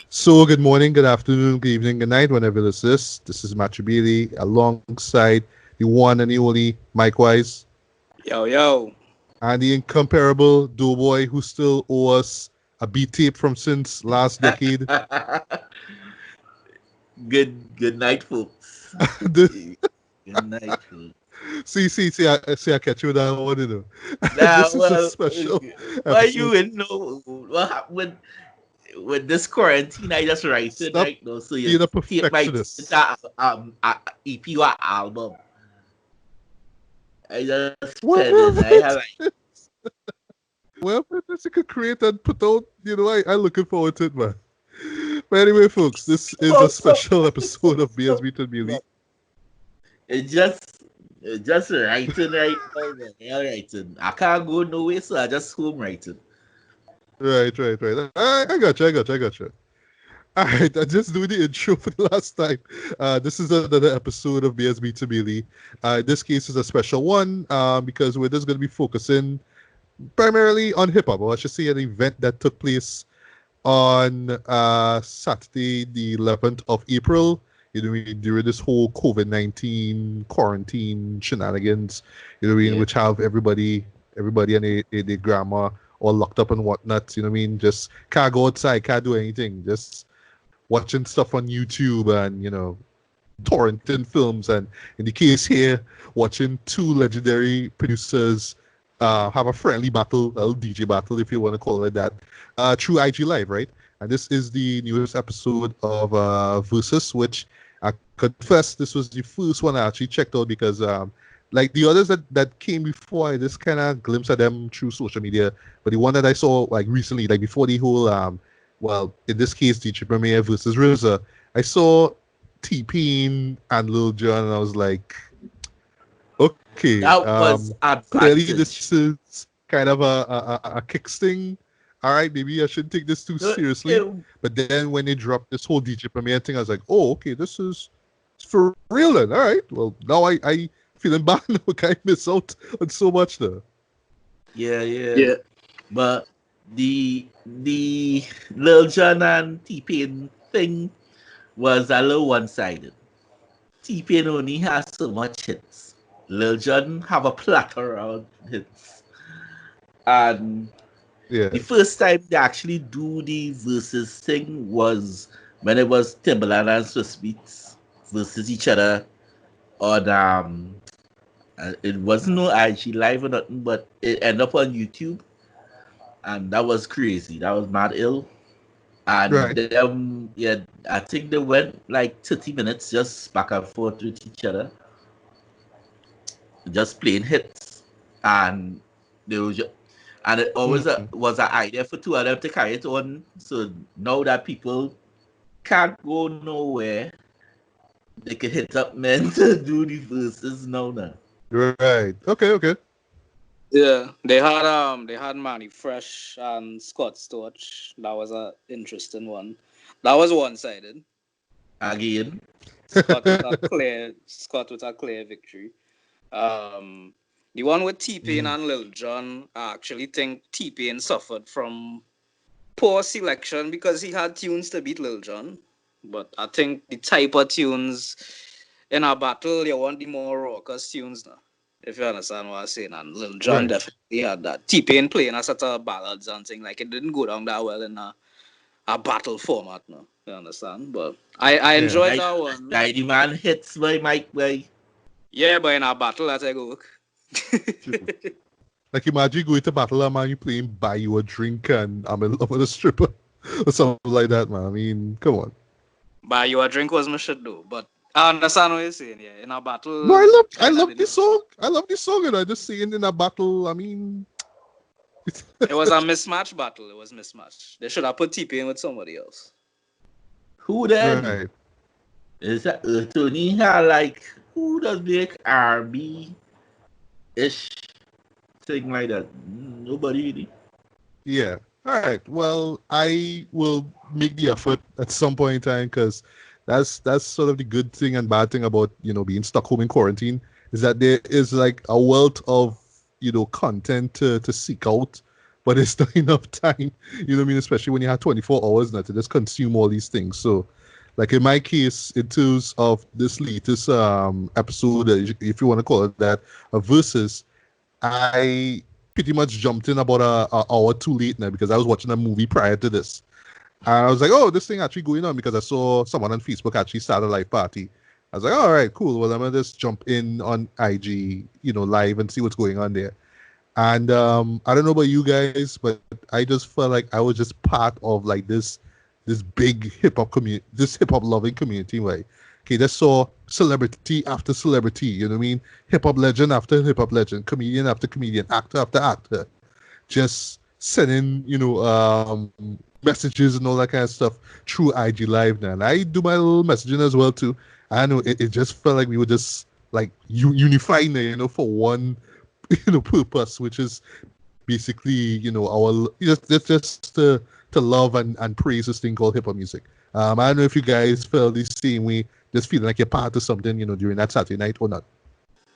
So, good morning, good afternoon, good evening, good night, whenever this is. This is Machibili alongside the one and the only Micwise Yo, yo. and the incomparable Doe Boi who still owe us a beat tape from since last decade. Good night, folks. The- Good night, folks. see, I catch you with that one, you know. Now, This is a special why episode. you would know what happened with this quarantine? I just write it Stop right now, so being you a take my perfectionist. EP or album. I just What pen it. I have like well, this you could create and put out, I'm looking forward to it, man. But anyway, folks, this is a special episode of BSB to Billy. it just writing right now, man. I'm writing. I can't go nowhere, so I just home writing. Right. I got you. All right, I just do the intro for the last time. This is another episode of BSB to Billy. This case is a special one because we're just going to be focusing primarily on hip hop. Or I should say an event that took place on Saturday, the 11th of April. During this whole COVID-19 quarantine shenanigans, which have everybody and their grandma all locked up and whatnot. Just can't go outside, can't do anything. Just watching stuff on YouTube and torrenting films. And in the case here, watching two legendary producers have a friendly battle, a little DJ battle, if you want to call it that, through IG Live, right? And this is the newest episode of Verzuz, which I confess this was the first one I actually checked out because, like the others that came before, I just kind of glimpsed at them through social media. But the one that I saw like recently, like before the whole, well, in this case, the Premier versus RZA, I saw T-Pain and Lil Jon, and I was like, okay, That was clearly advantage. this is kind of a kick sting. All right, maybe I shouldn't take this too seriously. But then when they dropped this whole DJ Premier thing, I was like, oh, okay, this is for real then. All right, well, now I feeling bad now. I miss out on so much though. Yeah. But the Lil Jon and T-Pain thing was a little one-sided. T-Pain only has so much hits. Lil Jon have a plethora of hits. And Yeah, the first time they actually do the versus thing was when it was Timbaland and Swiss Beats versus each other on it wasn't no IG live or nothing, but it ended up on YouTube, and that was crazy. That was mad ill. And right. I think they went like 30 minutes just back and forth with each other, just playing hits, and they were and it always was an idea for two of them to carry it on. So now that people can't go nowhere, they can hit up men to do the verses now. Right. Okay. Yeah, they had Manny Fresh and Scott Storch. That was an interesting one. That was one-sided. Again. Scott with a clear victory. The one with T-Pain and Lil Jon, I actually think T-Pain suffered from poor selection because he had tunes to beat Lil Jon. But I think the type of tunes in a battle, you want the more raucous tunes now. If you understand what I'm saying. And Lil Jon definitely had that. T-Pain playing a set of ballads and things. Like, it didn't go down that well in a battle format now. You understand? But I enjoyed that one. The man hits by Mike way. Yeah, but in a battle, that's a go work. Like imagine going to battle and man, you playing buy you a drink and I'm in love with a stripper or something like that, man. I mean, come on. Buy you a drink was my shit though, but I understand what you're saying. Yeah, in a battle. No, I love this song. I love this song, and I just saying in a battle. I mean, it was a mismatch battle. It was mismatched. They should have put T-Pain with somebody else. Who then? Right. Is that Tony like who does make R&B ish thing like that? Nobody really. Yeah. All right. Well, I will make the effort at some point in time because that's sort of the good thing and bad thing about being stuck home in quarantine is that there is like a wealth of content to seek out but it's not enough time. You know what I mean? Especially when you have 24 hours now to just consume all these things. So, like in my case, in terms of this latest episode, if you want to call it that, Verzuz, I pretty much jumped in about an hour too late now because I was watching a movie prior to this. And I was like, oh, this thing actually going on because I saw someone on Facebook actually start a live party. I was like, all right, cool. Well, I'm going to just jump in on IG, live and see what's going on there. And I don't know about you guys, but I just felt like I was just part of like this big hip hop community, this hip hop loving community. Like, okay, just saw celebrity after celebrity, you know what I mean? Hip hop legend after hip hop legend, comedian after comedian, actor after actor, just sending, messages and all that kind of stuff through IG Live now. And I do my little messaging as well too. I know it just felt like we were just like unifying there, for one, purpose, which is basically, our just to love and praise this thing called hip hop music. I don't know if you guys felt the same way, just feeling like you're part of something, during that Saturday night or not.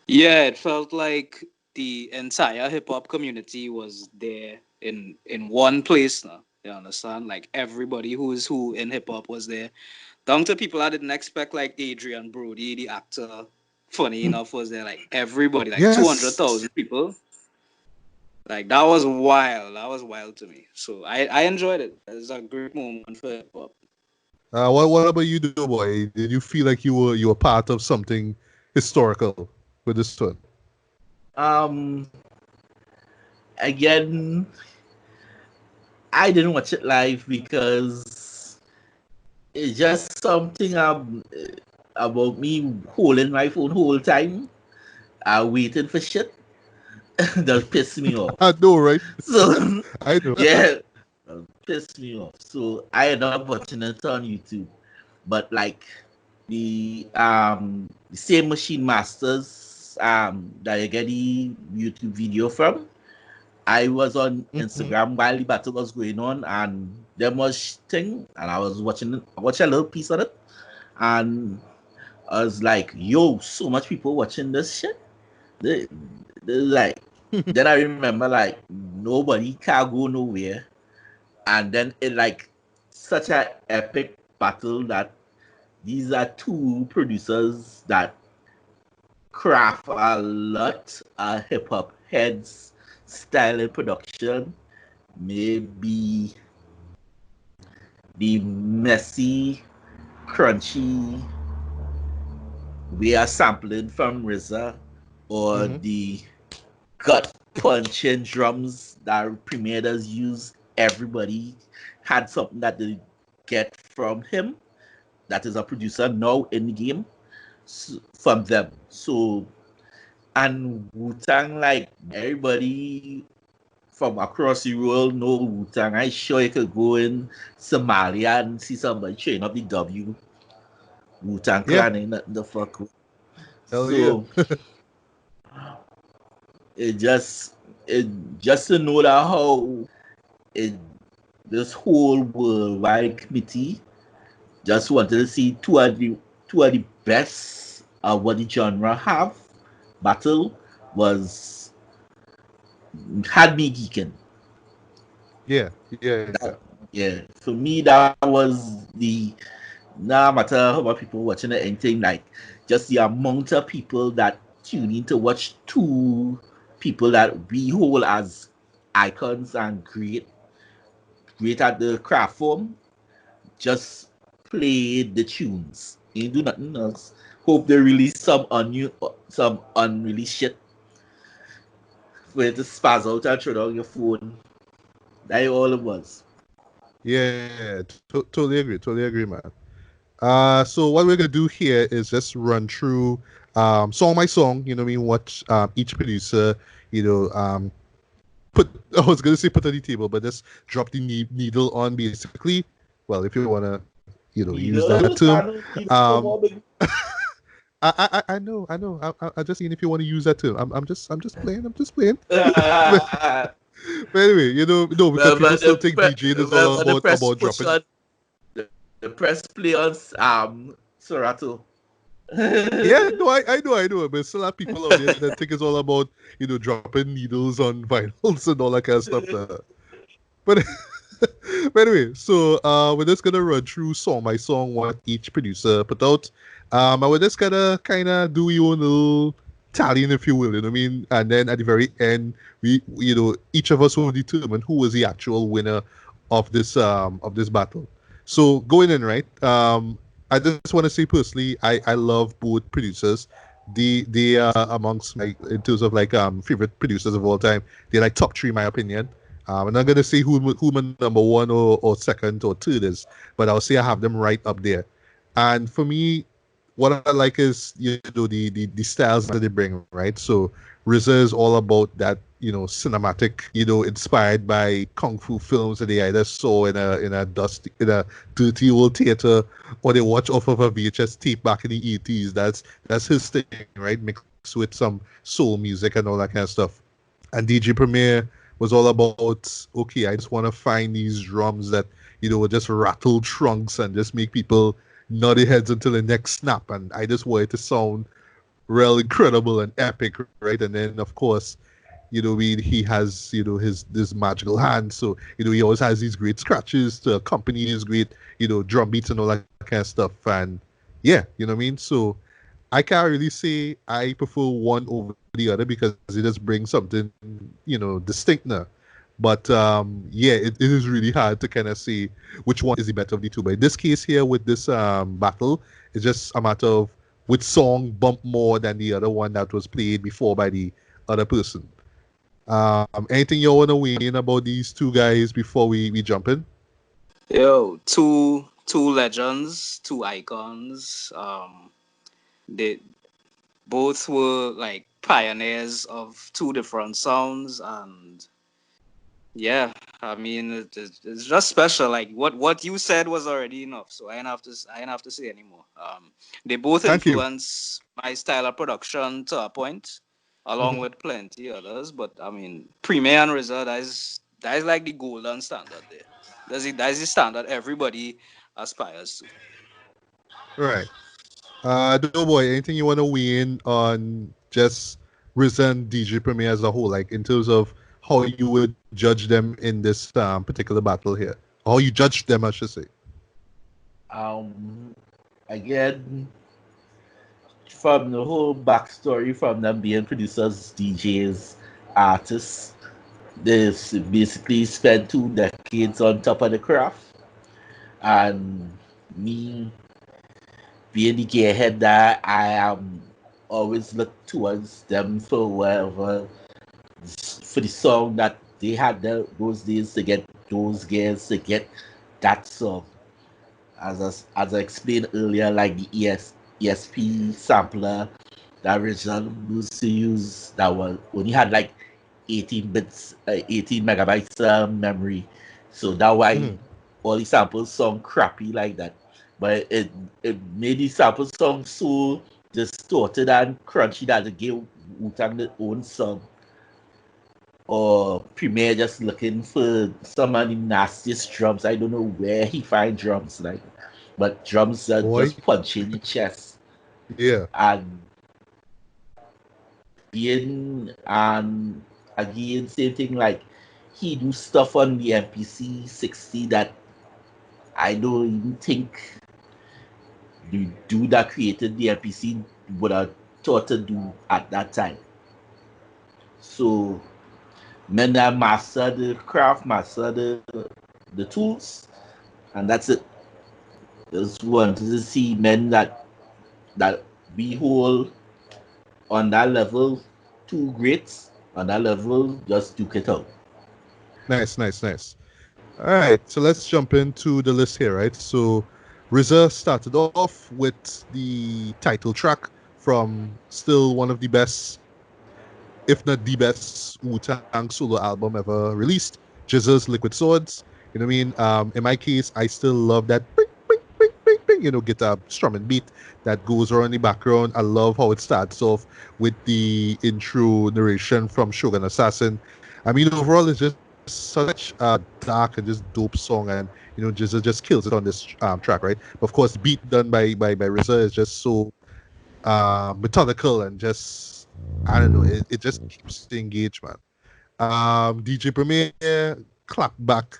Yeah, it felt like the entire hip hop community was there in one place now. You understand? Like everybody who is who in hip hop was there. Down to people I didn't expect, like Adrian Brody, the actor, funny enough, was there. Like everybody, like 200,000 people. Like that was wild. That was wild to me. So I enjoyed it. It was a great moment for hip hop. What about you, Doe Boi? Did you feel like you were part of something historical with this one? Again, I didn't watch it live because it's just something about me holding my phone whole time, waiting for shit. That pissed me off. I know, right? So I know. Yeah, that pissed me off. So I ended up watching it on YouTube. But like the same Machine Masters that you get the YouTube video from, I was on Instagram while the battle was going on, and there was thing, and I was watching a little piece of it, and I was like, "Yo, so much people watching this shit." They like. Then I remember like nobody can go nowhere, and then it like such an epic battle that these are two producers that craft a lot of hip hop heads style in production. Maybe the messy, crunchy, we are sampling from RZA, or the gut punching drums that premieres use. Everybody had something that they get from him. That is a producer now in the game from them. So, and Wu-Tang, like everybody from across the world know Wu-Tang. I'm sure you could go in Somalia and see somebody train up the W. Wu-Tang Clan ain't nothing to fuck with. Hell so it just to know that how this whole worldwide committee just wanted to see two of the best of what the genre have battle had me geeking. Yeah. For me, that was no matter how many people watching it, anything, like just the amount of people that tune in to watch two people that we hold as icons and great at the craft form, just play the tunes. Ain't do nothing else. Hope they release some unreleased shit for it to spaz out and throw down your phone. That's all it was. Yeah, totally agree, man. So what we're gonna do here is just run through song by song, you know what I mean, what each producer, put on the table, but just drop the needle on basically. Well, if you wanna, use that term. I know. I just saying if you want to use that term. I'm just playing. But anyway, no, because people still think DJ is all about dropping. The press play on Serato. Yeah, no, I know, but still have people out there that think it's all about, dropping needles on vinyls and all that kind of stuff. But by the way, so we're just gonna run through song by song what each producer put out. And we're just gonna kind of do your own little tallying, if you will. You know what I mean? And then at the very end, each of us will determine who was the actual winner of this battle. So going in, right? I just want to say personally, I love both producers. They are amongst my, in terms of like favorite producers of all time. They're like top three in my opinion. I'm not gonna say who my number one or second or third is, but I'll say I have them right up there. And for me, what I like is the styles that they bring, right? So RZA is all about that, cinematic, inspired by kung fu films that they either saw in a dirty old theater or they watch off of a VHS tape back in the 80s. That's his thing, right? Mixed with some soul music and all that kind of stuff. And DJ Premier was all about, okay, I just want to find these drums that, will just rattle trunks and just make people nod their heads until the neck snap. And I just want it to sound real incredible and epic, right? And then, of course, he has, his this magical hand. So, he always has these great scratches to accompany his great, drum beats and all that kind of stuff. And yeah, you know what I mean? So I can't really say I prefer one over the other because it just brings something, distinct now. But yeah, it is really hard to kind of say which one is the better of the two. But in this case here with this battle, it's just a matter of which song bumped more than the other one that was played before by the other person. Anything you want to weigh in about these two guys before we jump in? Yo, two legends, two icons. They both were like pioneers of two different sounds, and yeah, I mean it's just special. Like what you said was already enough, so I ain't have to say anymore. They both Thank you. influence my style of production to a point, along Mhm. with plenty others. But I mean, Premier and RZA, that is like the golden standard there. That's the standard everybody aspires to. Right. Doughboy, anything you want to weigh in on just RZA and DJ Premier as a whole, like in terms of how you would judge them in this particular battle here? How you judged them, I should say. Um, Again, from the whole backstory, from them being producers, DJs, artists, they basically spent 2 decades on top of the craft. And me being the gearhead that I am, always look towards them for whatever, for the song that they had those days to get those gears to get that song. As I explained earlier, like the ESP sampler that original used to use that was only had like 18 megabytes memory. So that why Mhm. all the samples sound crappy like that. But it made the sample song so distorted and crunchy that it gave Wu-Tang their own song. Or Premier just looking for some of the nastiest drums. I don't know where he find drums like, but drums are Boy, just punching your chest. yeah. And being and again same thing like he do stuff on the MPC 60 that I don't even think the dude that created the MPC would have thought to do at that time. So men that master the craft, master the tools, and that's it. Just wanted to see men that we hold on that level, two greats on that level, just duke it out. Nice, nice, nice. All right, so let's jump into the list here, right? So RZA started off with the title track from still one of the best, if not the best, Wu-Tang solo album ever released, Jizz's Liquid Swords. You know what I mean? In my case, I still love that bing, bing, bing, bing, bing, guitar strumming beat that goes around in the background. I love how it starts off with the intro narration from Shogun Assassin. I mean, overall, it's just such a dark and just dope song, and Jizza just kills it on this track, right? But of course, the beat done by RZA is just so methodical and just I don't know, it just keeps the engagement. DJ Premier, clap back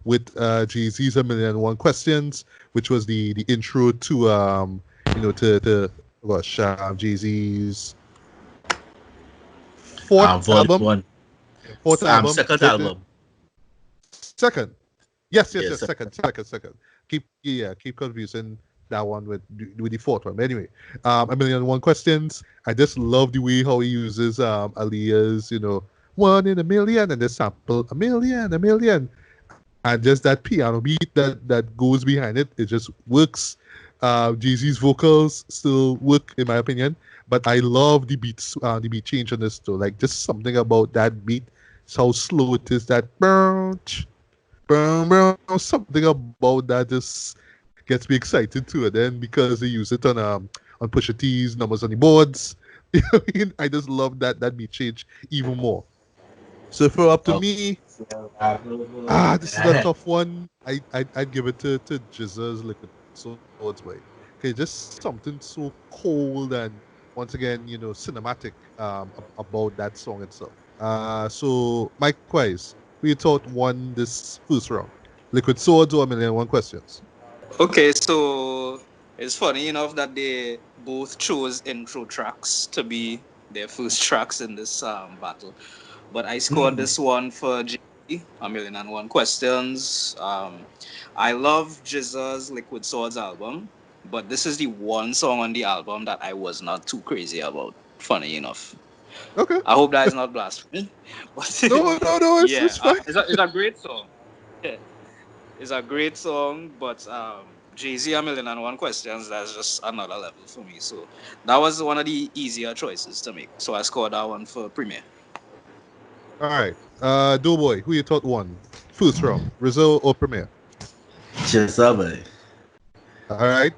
with Jay-Z's A Million and One Questions, which was the intro to Jay-Z's fourth Volume album. 1. Fourth album. Second album. Second. Yes. Second. Second. Keep confusing that one with the fourth one. But anyway, A Million and One Questions. I just love the way how he uses Aaliyah's, 1 in a million, and this sample a million. And just that piano beat that goes behind it, it just works. Jay-Z's vocals still work, in my opinion. But I love the beat change on this too. Like, just something about that beat, how slow it is, that something about that just gets me excited too. And then because they use it on Pusha T's numbers on the boards, I just love that beat change even more. So if it were up to me, this is a tough one. I'd give it to Jizz's Liquid Swords way. Okay, just something so cold and once again, cinematic about that song itself. So Micwise, who you thought won this first round? Liquid Swords or A Million and One Questions? Okay, so it's funny enough that they both chose intro tracks to be their first tracks in this battle. But I scored this one for G, A Million and One Questions. I love Jizza's Liquid Swords album, but this is the one song on the album that I was not too crazy about, funny enough. Okay. I hope that is not blasphemy. But No, it's fine. It's a great song. Yeah. It's a great song, but Jay-Z, A Million and One Questions, that's just another level for me. So that was one of the easier choices to make. So I scored that one for Premier. All right. Doe Boi, who you thought won? First round, RZA or Premier? Jizza, boy. All right.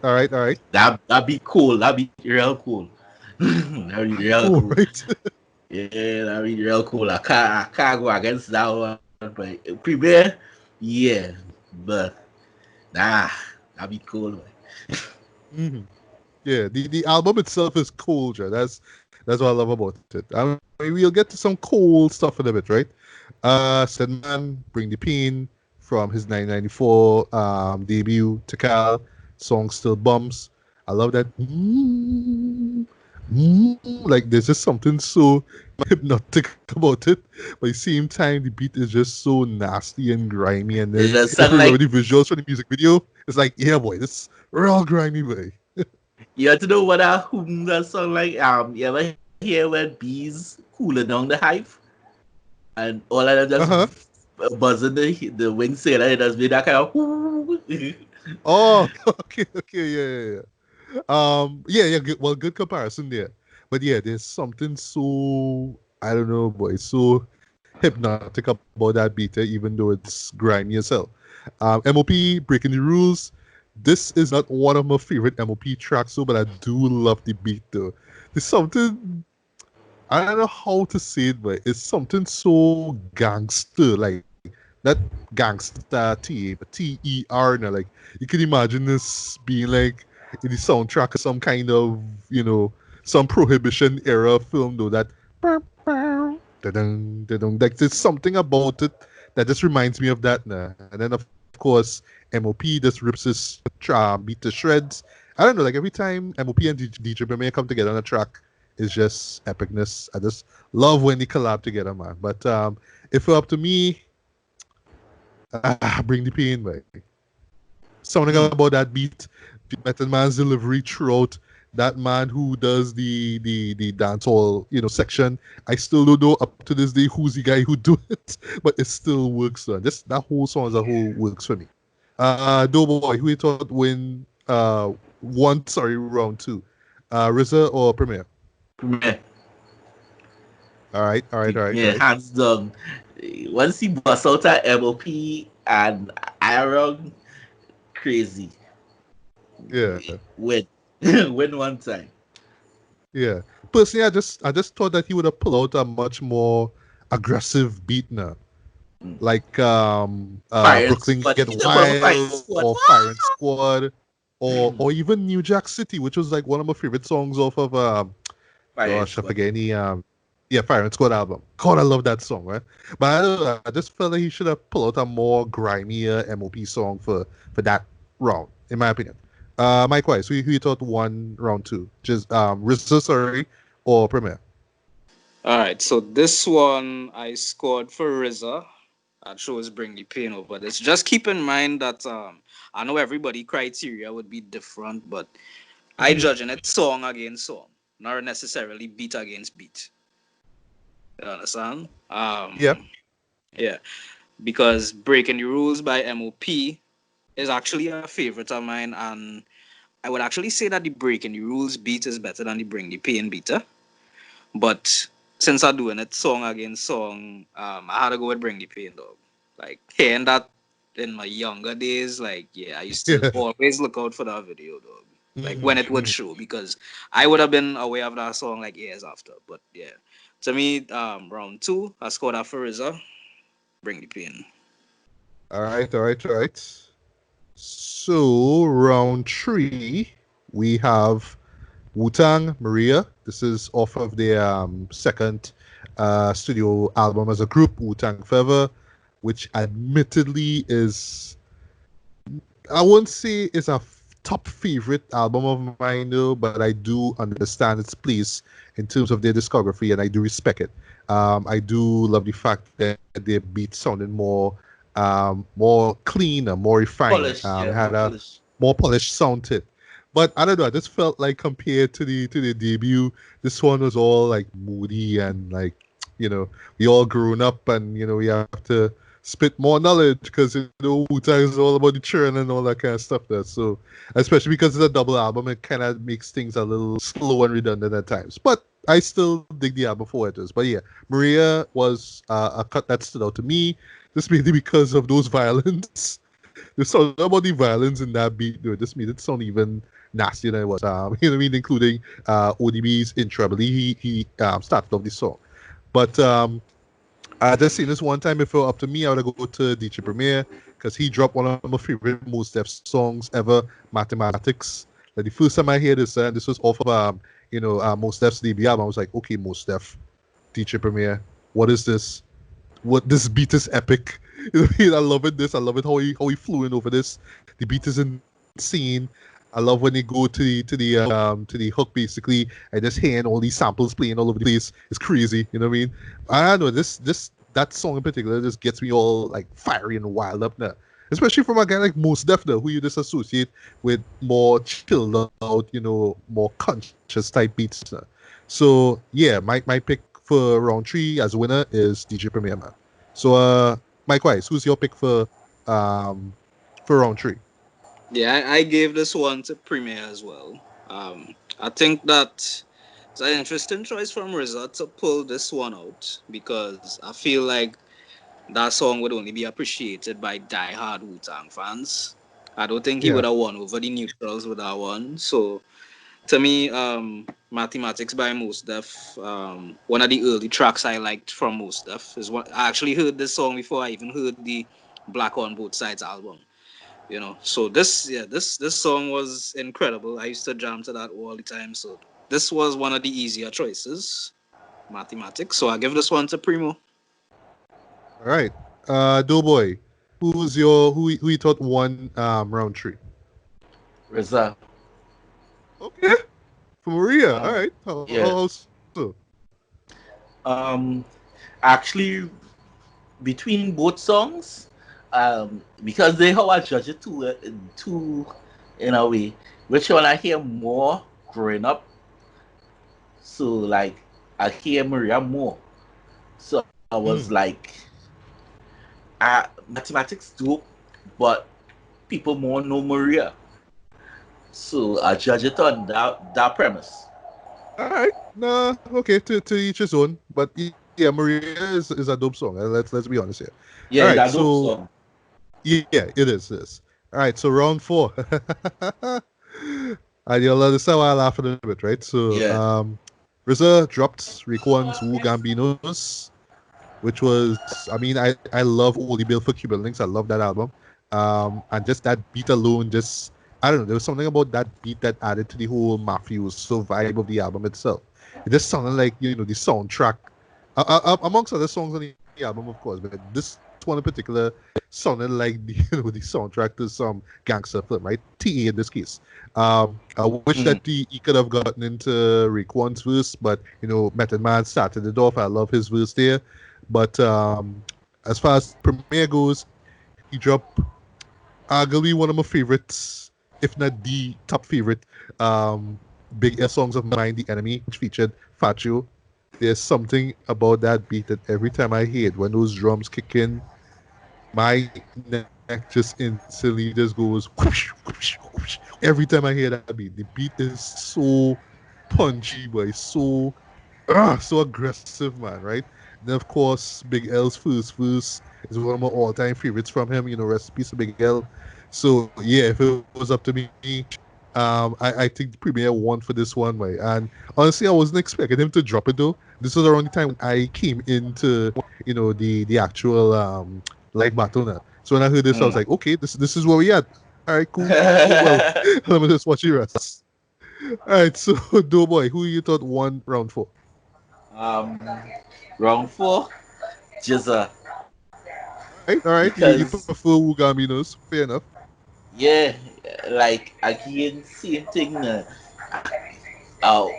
That'd be cool. That'd be real cool. That'd be real cool. Right? Yeah, that'd be real cool. I can't go against that one. But Premier, yeah. But that'd be cool. Mm-hmm. Yeah, the album itself is cool, Joe. That's what I love about it. I mean, we'll get to some cool stuff in a bit, right? Said Man, Bring the Pain from his 1994 debut, Tikal. Song still bumps. I love that. Like, there's just something so hypnotic about it. But at the same time, the beat is just so nasty and grimy. And then if you remember the visuals from the music video, it's like, yeah, boy, this real grimy, boy. You have to know what that song like. You ever hear when bees cooling down the hive? And all of them just buzzing the wing sailor, it does be that kind of Oh, okay, yeah. Good comparison there. But yeah, there's something so, I don't know, boy, so hypnotic about that beat, even though it's grimy as hell. MOP, Breaking the Rules. This is not one of my favorite MOP tracks, but I do love the beat, though. There's something, I don't know how to say it, but it's something so gangster, like that gangster T-E-R, like you can imagine this being like in the soundtrack of some kind of, some Prohibition era film, though, that like there's something about it that just reminds me of that now. And then of course MOP just rips his beat to shreds. I don't know, like every time MOP and DJ Premier come together on a track, it's just epicness. I just love when they collab together, man. But if it's up to me, Bring the Pain, man. Something about that beat, Method Man's delivery throughout. That man who does the dancehall, section, I still don't know up to this day who's the guy who do it, but it still works. So just that whole song as a whole works for me. Doe Boi, who you thought win round 2? RZA or Premier? Premier. All right. Yeah, hands down. Once he busts out at MOP and Iron, crazy. Yeah. Win one time. Yeah. Personally, I just thought that he would have pulled out a much more aggressive beat now. Like Brooklyn Get Wild or Firing Squad or even New Jack City, which was like one of my favorite songs off of I forget any Yeah, Fire and Squad album. God, I love that song, right? But I don't know, I just felt like he should have pulled out a more grimier MOP song for that round, in my opinion. Micwise, who you thought won round two? Just RZA, sorry, or Premier? All right, so this one I scored for RZA. That shows bring the pain over this. Just keep in mind that I know everybody criteria would be different, but I Mhm. judging it song against song, not necessarily beat against beat. You understand? Yep. Yeah, because Breaking the Rules by MOP is actually a favorite of mine, and I would actually say that the Breaking the Rules beat is better than the Bring the Pain beater. But since I'm doing it song against song, I had to go with Bring the Pain, dog. Like hearing that in my younger days, like yeah, I used to Yeah. always look out for that video, dog. Like Mhm, when it would mhm. show, because I would have been aware of that song like years after. But yeah, to me, round two, I scored that for RZA. Bring the Pain. All right, all right, all right. So round three, we have Wu-Tang Maria. This is off of their second studio album as a group, Wu-Tang Forever, which admittedly is, I won't say it's a top favorite album of mine though, but I do understand its place in terms of their discography, and I do respect it. I do love the fact that their beats sounded more clean and more refined. Polished, yeah, It more had a polished. more polished sound to it. But I don't know. I just felt like compared to the debut, this one was all like moody and like, we all grown up, and we have to spit more knowledge because Wu-Tang is all about the churn and all that kind of stuff there. So especially because it's a double album, it kind of makes things a little slow and redundant at times. But I still dig the album for what it is. But yeah, Maria was a cut that stood out to me, just mainly because of those violins. There's something about the violins in that beat, dude. Just made it sound even nastier than it was. You know what I mean? Including ODB's intro. I believe he started off the song. But I just seen this one time. If it were up to me, I would go to DJ Premier because he dropped one of my favorite Mos Def songs ever, Mathematics. Like the first time I hear this, and this was off of Mos Def's debut album. I was like, okay, Mos Def, DJ Premier, what is this? What this beat is epic. You know what I mean? I love it. I love it how he flew in over this. The beat is insane. I love when they go to the hook basically and just hearing all these samples playing all over the place. It's crazy. You know what I mean? I don't know this that song in particular just gets me all like fiery and wild up now. Especially from a guy like Mos Def, who you just associate with more chilled out, more conscious type beats. So yeah, my pick for round three as winner is DJ Premier Man. So Mike Weiss, who's your pick for round three? Yeah, I gave this one to Premier as well. I think that it's an interesting choice from RZA to pull this one out because I feel like that song would only be appreciated by die-hard Wu-Tang fans. I don't think he Yeah. would have won over the neutrals with that one. So to me, Mathematics by Mos Def, one of the early tracks I liked from Mos Def is what I actually heard this song before I even heard the Black on Both Sides album. So this song was incredible. I used to jam to that all the time. So this was one of the easier choices, Mathematics. So I give this one to Primo. All right. Doughboy, who you thought won round three? RZA. Okay. For Maria. All Um, right. yeah. How so? Um, actually, between both songs, because they how I judge it too, in a way, which one I hear more growing up. So like I hear Maria more. So I was Mm. like, mathematics dope, but people more know Maria. So I judge it on that premise. All right. Nah. Okay. To each his own. But yeah, Maria is a dope song. Let's be honest here. Yeah, All it's right. a dope So song. yeah, it is. It is. All right. So round four. And you'll understand why I laugh a little bit, right? So Yeah. RZA dropped Raekwon's Wu Gambinos, which was, I mean, I love Oldie Bill for Cuban Links. I love that album. And just that beat alone, just, I don't know, there was something about that beat that added to the whole mafioso vibe of the album itself. It just sounded like, the soundtrack Amongst other songs on the album, of course, but this one in particular sounded like the the soundtrack to some gangster film, right? TA in this case. I wish that he could have gotten into Raekwon's verse, but Method Man started it off. I love his verse there, but as far as Premier goes, he dropped arguably one of my favorites, if not the top favorite, Big L songs of mine, The Enemy, which featured Facho. There's something about that beat that every time I hear it, when those drums kick in, my neck just instantly just goes whoosh, whoosh, whoosh. Every time I hear that beat. The beat is so punchy, but it's so aggressive, man, right? Then of course, Big L's first verse is one of my all-time favorites from him. Rest in peace to Big L. So yeah, if it was up to me, I think the Premier won for this one, right? And honestly, I wasn't expecting him to drop it though. This was around the time I came into the actual live battle now. So when I heard this, I was like, okay, this is where we at. All right, cool. Well, let me just watch the rest. All right, so Doe Boi, who you thought won round 4? Round 4, RZA. All right. You prefer Wugaminos, fair enough. Yeah, like again, same thing. Are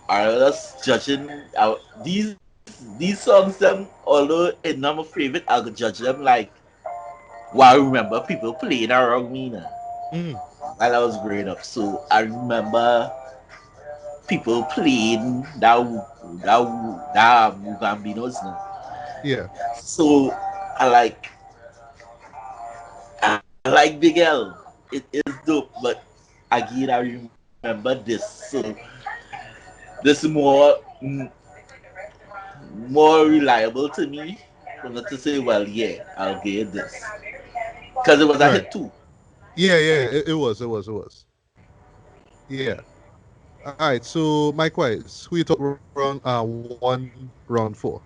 us judging these songs? Them, although it's not my favorite, I'll judge them like. Well, I remember people playing around me now while I was growing up. So I remember people playing that Mugambinos now. Yeah. So I like Big L. It is dope, but again I remember this. So this is more reliable to me. For not to say, well, yeah, I'll get this. Because it was a hit too. Yeah, it was. Yeah. All right, so Micwise, who you thought won round 4?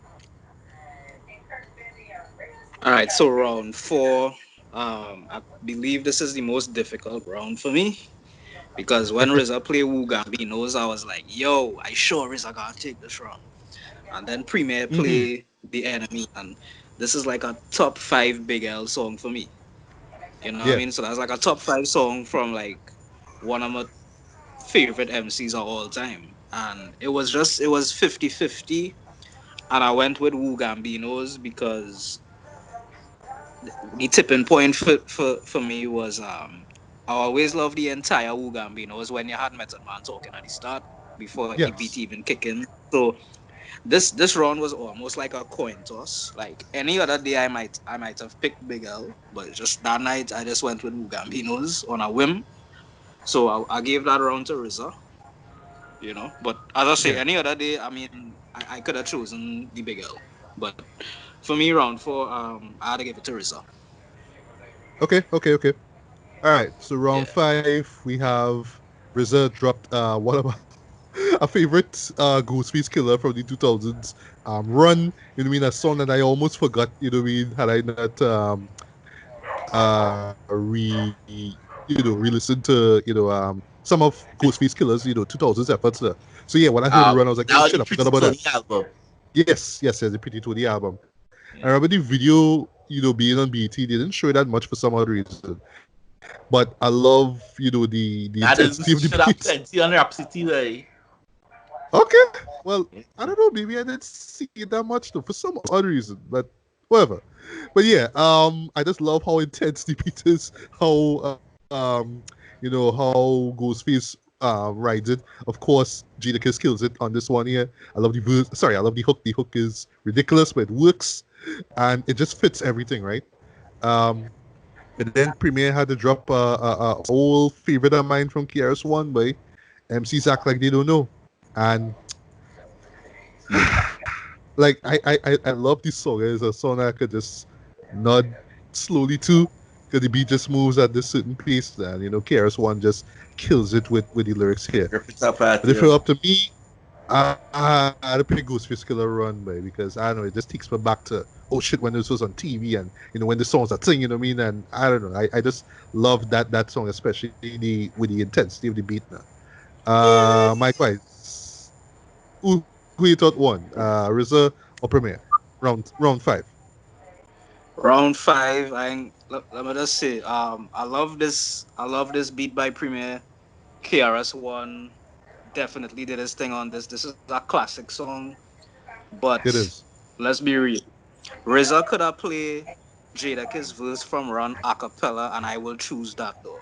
All right, so round 4. I believe this is the most difficult round for me because when RZA played Wu Gambinos, I was like, yo, I sure RZA gotta take this round. And then Premier play The Enemy, and this is like a top 5 Big L song for me. You know what I mean? So that's like a top 5 song from like one of my favorite MCs of all time. And it was 50-50. And I went with Wu Gambinos because the tipping point for me was I always loved the entire Wu Gambinos when you had Method Man talking at the start before the beat even kicking. So this round was almost like a coin toss. Like any other day, I might have picked Big L, but just that night I just went with Mugambinos on a whim. So I gave that round to RZA, But as I say, any other day, I mean, I could have chosen the Big L, but for me, round 4, I had to give it to RZA. Okay. All right, so round 5 we have RZA dropped one of a favorite Ghostface Killer from the 2000s, Run. A song that I almost forgot. Had I not re-listened to some of Ghostface Killer's 2000s efforts there. So yeah, when I heard Run, I was like, oh shit, I forgot about that. Album. Yes, the Pretty Tony album. I remember the video, being on BT, they didn't show it that much for some other reason. But I love, the intensity of the beats. Plenty on Rhapsody, right? Okay, well, I don't know, maybe I didn't see it that much though, for some other reason, but whatever. But yeah, I just love how intense the beat is, how how Ghostface rides it. Of course, Jadakiss kills it on this one here. I love the verse. Sorry, I love the hook. The hook is ridiculous, but it works, and it just fits everything, right? And then Premier had to drop a old favorite of mine from KRS-One by MCs Act Like They Don't Know. And like I love this song. It's a song I could just nod slowly to because the beat just moves at this certain pace. And KRS-One just kills it with the lyrics here. But if it were up to me, I'd pick Ghostface Killer Run by because I don't know, it just takes me back to shit when this was on TV and when the songs are singing, and I don't know, I just love that song, especially with the intensity of the beat now. Mike Wise, who you thought won? RZA or Premier? Round 5. Round 5. Let me just say, I love this. I love this beat by Premier. KRS-One definitely did his thing on this. This is a classic song, It but is. let's be real. RZA could have played Jadakiss verse from Run a cappella, and I will choose that though.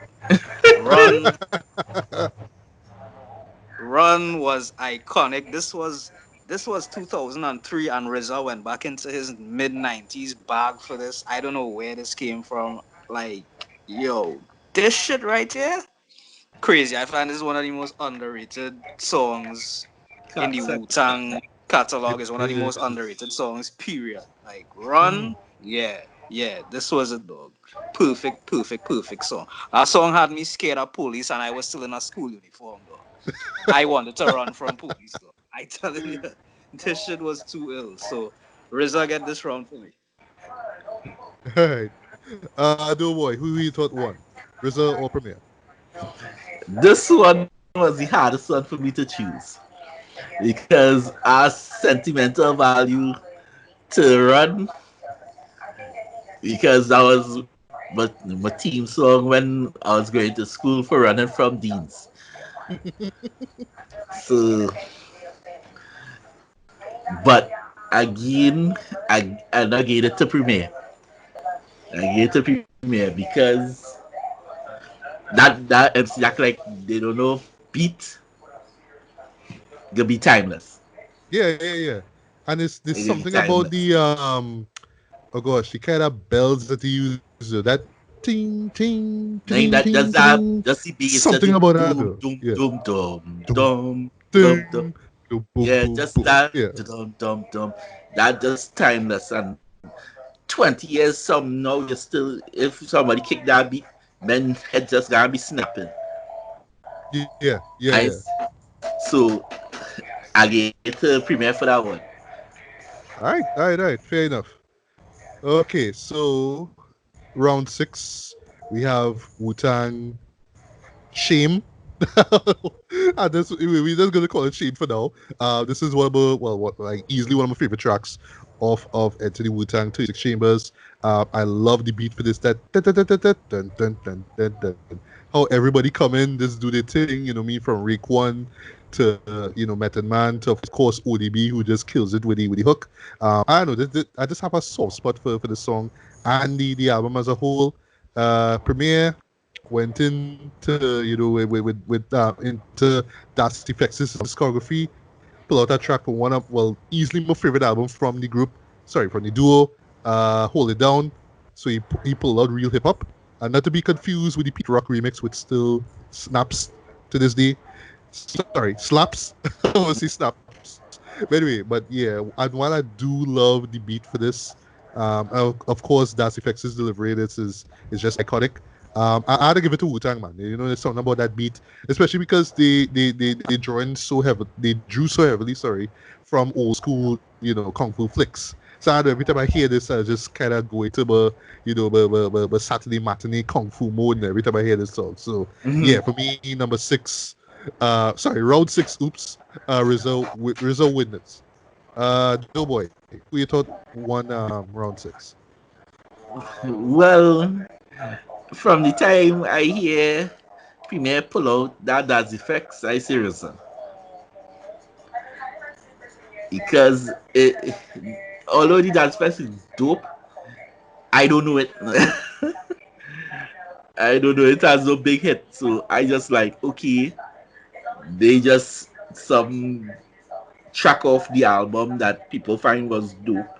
Run, Run was iconic. This was 2003, and RZA went back into his mid 90s bag for this. I don't know where this came from. Like, yo, this shit right here, crazy. I find this is one of the most underrated songs in the Concept. Wu-Tang catalog. Is one of the It most is. underrated songs, period. Like, Run, yeah, this was a dog. Perfect song. That song had me scared of police, and I was still in a school uniform, though. I wanted to run from police, though. I telling you, this shit was too ill. So, RZA get this round for me. All right. Doe Boi, who you thought won? RZA or Premier? This one was the hardest one for me to choose because our sentimental value to Run, because that was my team song when I was going to school for running from Deans. So, but again, I gave it to Premier. I gave it to Premier because that MC act like they don't know beat gonna be timeless. Yeah. And there's It gonna be something about timeless. the oh gosh, the kind of bells that he uses. That ting ting Like ting that ting just that ting. just the bass, just Something the about that doom though. doom Yeah. doom dum Dum, dum dum dum. ding, dum, boom, Yeah, boom, just boom. that Yeah. dum dum dum. That just timeless. And 20 years from now, you still, if somebody kick that beat, men head just gonna be snapping. Yeah. I so I get to premiere for that one. All right. Fair enough. Okay, so round 6, we have Wu-Tang Shame. We're just gonna call it Shame for now. This is one of my, easily one of my favorite tracks of Enter the Wu-Tang 36 Chambers. I love the beat for this. That dun, dun, dun, dun, dun, dun, dun, dun, dun, dun. How everybody come in, just do their thing. You know me, from Rake One to Method Man to, of course, ODB, who just kills it with the hook. I don't know. I just have a soft spot for the song and the album as a whole. Premiere went into into Das Effects' discography, pull out a track from one of, easily my favorite album from the group, from the duo, Hold It Down. So he pulled out real hip hop, and not to be confused with the Pete Rock remix, which still snaps to this day. Sorry, slaps. I want to say snaps. But anyway, but yeah, and while I do love the beat for this, of course, Das Effects' delivery, this is just iconic. I had to give it to Wu-Tang, man. You know, there's something about that beat, especially because they drew so heavily, from old school, kung fu flicks. So every time I hear this, I just kind of go into Saturday matinee kung fu mode every time I hear this song. So yeah, for me, number 6, round 6. Oops, Rizzo Witness. Doughboy, who you thought won round 6? Well, from the time I hear Premier pull out that does effects, I seriously because although the dance effects is dope, I don't know it. I don't know it has no big hit, so I just like okay, they just some track off the album that people find was dope,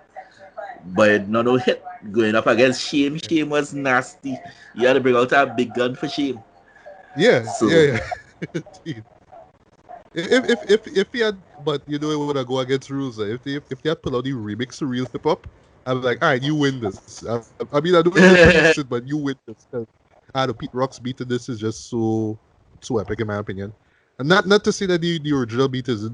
but no hit going up against Shame. Shame was nasty. You had to bring out a big gun for Shame. Yeah. So Indeed. If he had, but it would go against rules. If they had pulled out the remix to real hip hop, I'm like, all right, you win this. I mean, I know you're producing, but you win this. The Pete Rock's beat to this is just so epic in my opinion. And not to say that the original beat is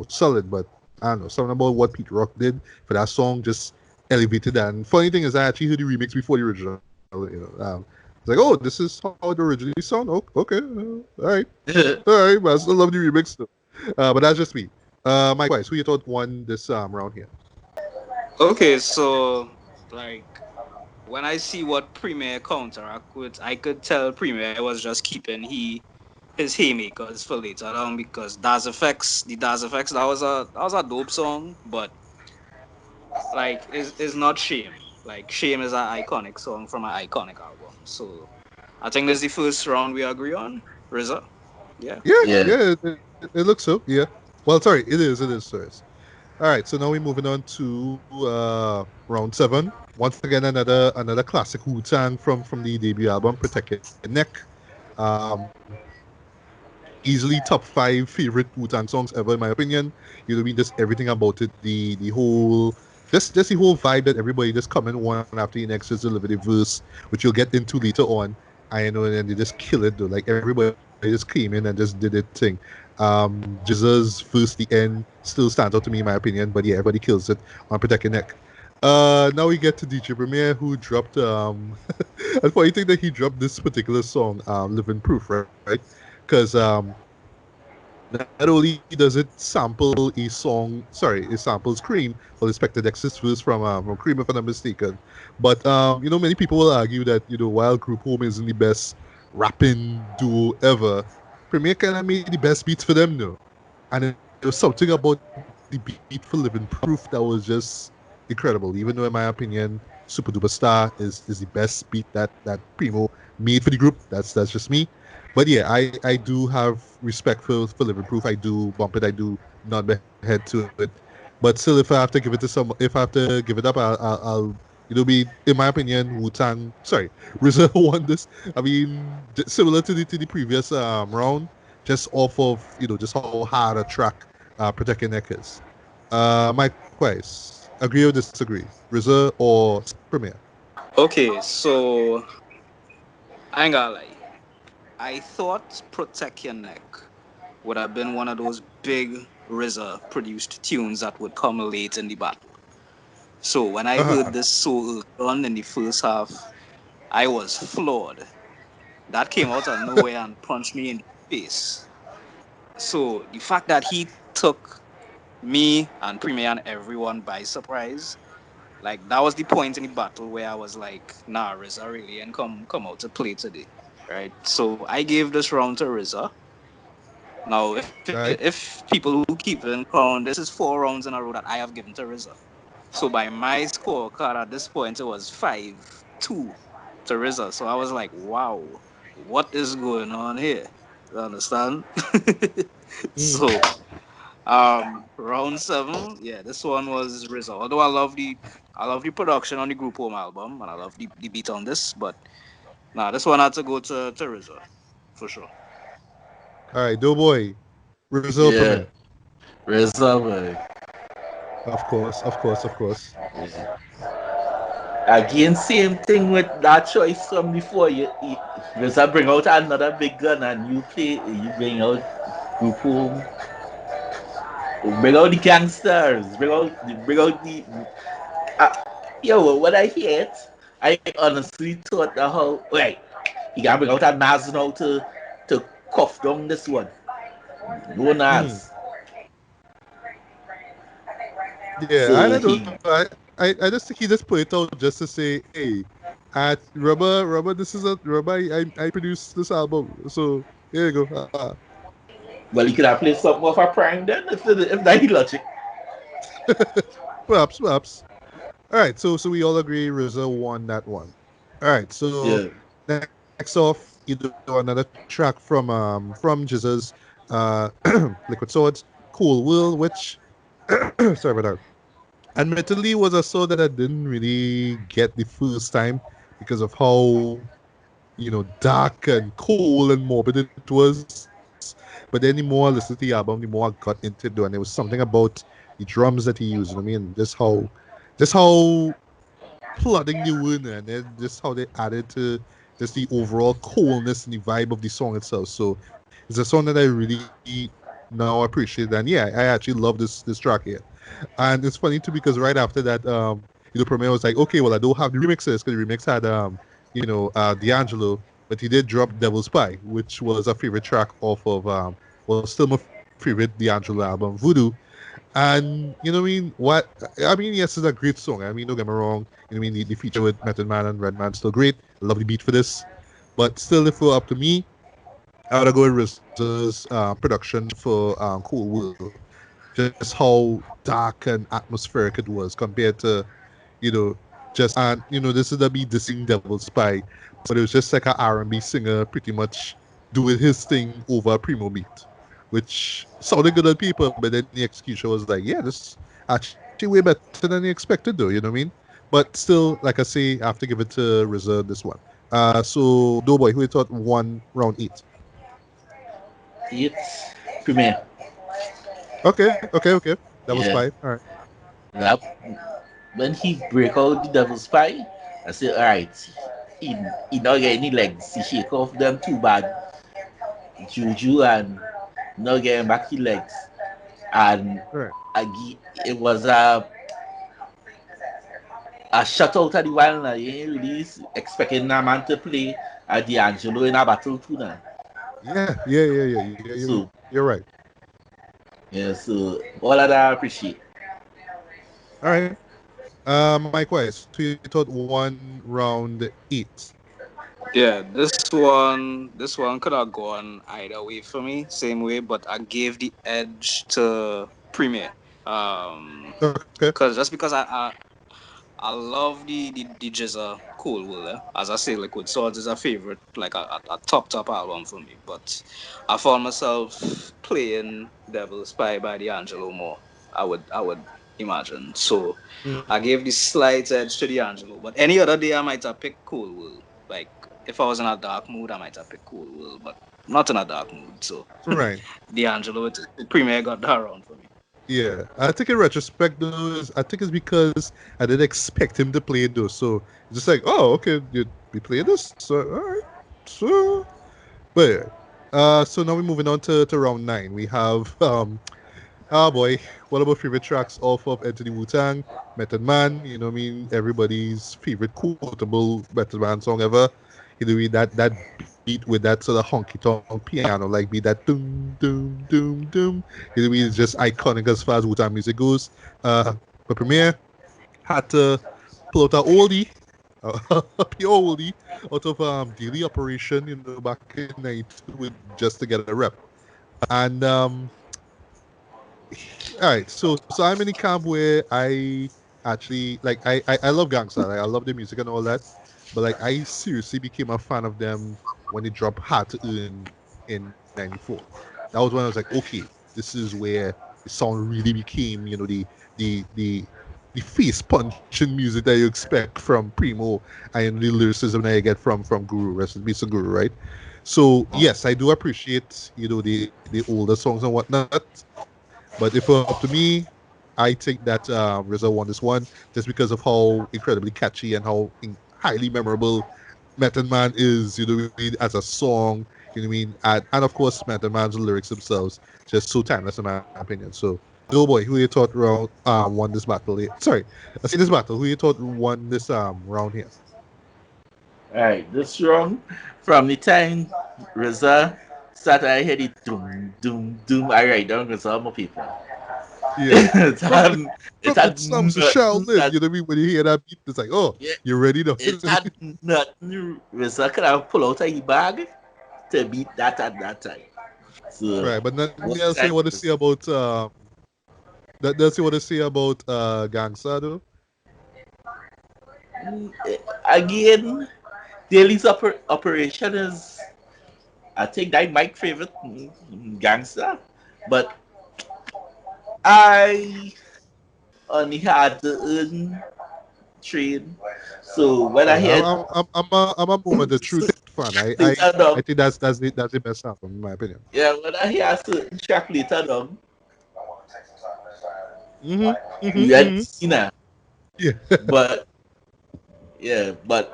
solid, but I don't know, something about what Pete Rock did for that song just elevated that. And funny thing is, I actually heard the remix before the original. It's like, oh, this is how it originally sound. Oh, okay, all right, but I still love the remix though. But that's just me. Micwise, who you thought won this round here? Okay, so like when I see what Premier counteract with, I could tell Premier was just keeping his haymakers for later on because Das Effects, that was a dope song, but like is not Shame. Like Shame is an iconic song from an iconic album. So I think this is the first round we agree on. RZA. Yeah. Yeah, Yeah. yeah, it looks so. Yeah. Well, sorry, it is first. All right, so now we're moving on to round seven. Once again, another classic Wu-Tang from the debut album, Protect Your Neck. Um, Easily top five favorite Wu-Tang songs ever, in my opinion. You know what I mean? Just everything about it, the whole, just the whole vibe that everybody just come in one after the next, just deliver the verse, which you'll get into later on. I know, and they just kill it though. Like everybody just came in and just did it thing. Jesus verse the end still stands out to me in my opinion, but yeah, everybody kills it on Protect Your Neck. Now we get to DJ Premier who dropped and funny thing that he dropped this particular song, Living Proof, right? Because not only does it sample a song, sorry, it samples Cream or the Spectre Dexys verse from Cream, if I'm not mistaken. But many people will argue that while Group Home isn't the best rapping duo ever, Premier kind of made the best beats for them, though. And there was something about the beat for Living Proof that was just incredible. Even though, in my opinion, Super Duper Star is the best beat that Primo made for the group. That's just me. But yeah, I do have respect for Living Proof. I do bump it. I do nod my head to it. But still, if I have to give it to if I have to give it up, I'll be, in my opinion, Wu Tang. Sorry, RZA won this. I mean, similar to the previous round, just off of just how hard a track Protect Your Neck is. Micwise, agree or disagree? RZA or Premier? Okay, so I ain't gonna lie. I thought Protect Your Neck would have been one of those big RZA produced tunes that would come late in the battle. So when I heard this so early on in the first half, I was floored. That came out of nowhere and punched me in the face. So the fact that he took me and Premier and everyone by surprise, like that was the point in the battle where I was like, nah, RZA really and come out to play today. Right? So I gave this round to RZA. Now, Right. if people who keep in count, this is 4 rounds in a row that I have given to RZA. So by my scorecard at this point, it was 5-2 to RZA. So I was like, wow, what is going on here? You understand? Mm. So round seven, yeah, this one was RZA. Although I love the production on the Group Home album and I love the beat on this, but nah, this one had to go to RZA for sure. All right, Doughboy, RZA Premier. Yeah. RZA, boy. Of course, of course, of course. Yeah. Again, same thing with that choice from before. You RZA bring out another big gun and you bring out Group Home. Bring out the gangsters. Bring out the. Uh, yo, when I hear it, I honestly thought that how wait, he can bring out a Nas now to cuff down this one. No Mm. Nas. Yeah, So I don't he know. I just think he just put it out just to say, hey, at Rubber, this is a Rubber. I produced this album, so here you go. well he could have played something off a prank then if that logic. Perhaps. All right, so we all agree RZA won that one. All right, so Yeah. next off, you do another track from Jesus, Liquid Swords, Cool World, which sorry about that. Admittedly, was a song that I didn't really get the first time because of how dark and cold and morbid it was. But then the more I listened to the album, the more I got into it, though, and there was something about the drums that he used. You know what I mean, just how plodding they were, and then just how they added to just the overall coolness and the vibe of the song itself. So it's a song that I really now appreciate, and yeah, I actually love this track here. And it's funny too because right after that, Premier was like, okay, well, I don't have the remixes because the remix had D'Angelo, but he did drop Devil's Pie, which was a favorite track off of was still my favorite D'Angelo album, Voodoo. And you know what I mean? Yes, it's a great song. I mean, don't get me wrong. You know what I mean? The feature with Method Man and Redman still great. Lovely beat for this. But still, if it were up to me, I would go with RZA's production for Cool World. Just how dark and atmospheric it was compared to, you know, just and this is the be dissing Devil Spy, but it was just like an R&B singer pretty much doing his thing over a primo beat, which sounded good on paper, but then the execution was like, yeah, this actually way better than you expected, though. You know what I mean? But still, like I say, I have to give it to RZA this one. So Doughboy, who you thought won round 8? It's Premier. Okay. That was Yeah. 5. All right. That, when he break out the devil's pie, I say, all right, he not get any legs. He shake off them too bad. Juju and not getting back his legs. And All right. it was a shutout at the while now. You ain't really expecting a man to play at D'Angelo in a battle too now. Yeah. So You're right. yeah, so all of that I appreciate. All right. Micwise, so you thought one round 8. Yeah, this one could have gone either way for me, same way, but I gave the edge to Premier. Okay. Cause just because I love the Jizza Cool Will. As I say, Liquid Swords is a favorite, like a top album for me. But I found myself playing Devil Spy by D'Angelo more. I would imagine. So I Mm. gave the slight edge to D'Angelo. But any other day I might have picked Cool Will. Like if I was in a dark mood, I might have picked Cool Will, but not in a dark mood. So Right. D'Angelo, Premier got that round for me. Yeah. I think in retrospect, though, I think it's because I didn't expect him to play it, though. So it's just like, oh, okay, you'd be playing this? So, all right. So, but yeah. So now we're moving on to round 9. We have, oh boy, one of our favorite tracks off of Anthony Wu-Tang, Method Man. You know what I mean? Everybody's favorite quotable Method Man song ever. You know, that beat with that sort of honky tonk piano, like be that doom doom doom doom. You know, it's just iconic as far as Wu-Tang music goes. But Premier had to pull out a oldie, a pure oldie, out of daily operation. Back in '92, just to get a rep. And all right, so I'm in the camp where I actually like I love gangsta, like I love the music and all that, but like I seriously became a fan of them when they dropped Hard to Earn in '94. That was when I was like, okay, this is where the sound really became, the face punching music that you expect from Primo and the lyricism that you get from Guru, rest in peace to Guru, right? So yes, I do appreciate the older songs and whatnot. But if it were up to me, I think that RZA won this one just because of how incredibly catchy and how highly memorable Method Man is, as a song, and of course Method Man's lyrics themselves just so timeless in my opinion. So, Doughboy, who you thought won this battle? Sorry, I say this battle. Who you thought won this round here? All right, this wrong from the time RZA started. I hear the doom doom doom. I write down RZA, my people. Yeah. it From had the it from the had slums of nothing Shaolin, that you know what I mean? When you hear that beat, it's like, oh, yeah, you're ready to. it had nothing RZA could have pulled out of his bag to beat that at that time. So Right, but nothing one else they time want to say about that does he want to say about Gangsta though? again, Daly's operation is I think that my favorite gangster, but I only had to earn trade. So when I Yeah, hear I'm a moment the truth fan. later I on, think that's the best album in my opinion. yeah, when I hear a certain track later on, you had Mm-hmm. seen her. Yeah. But yeah, but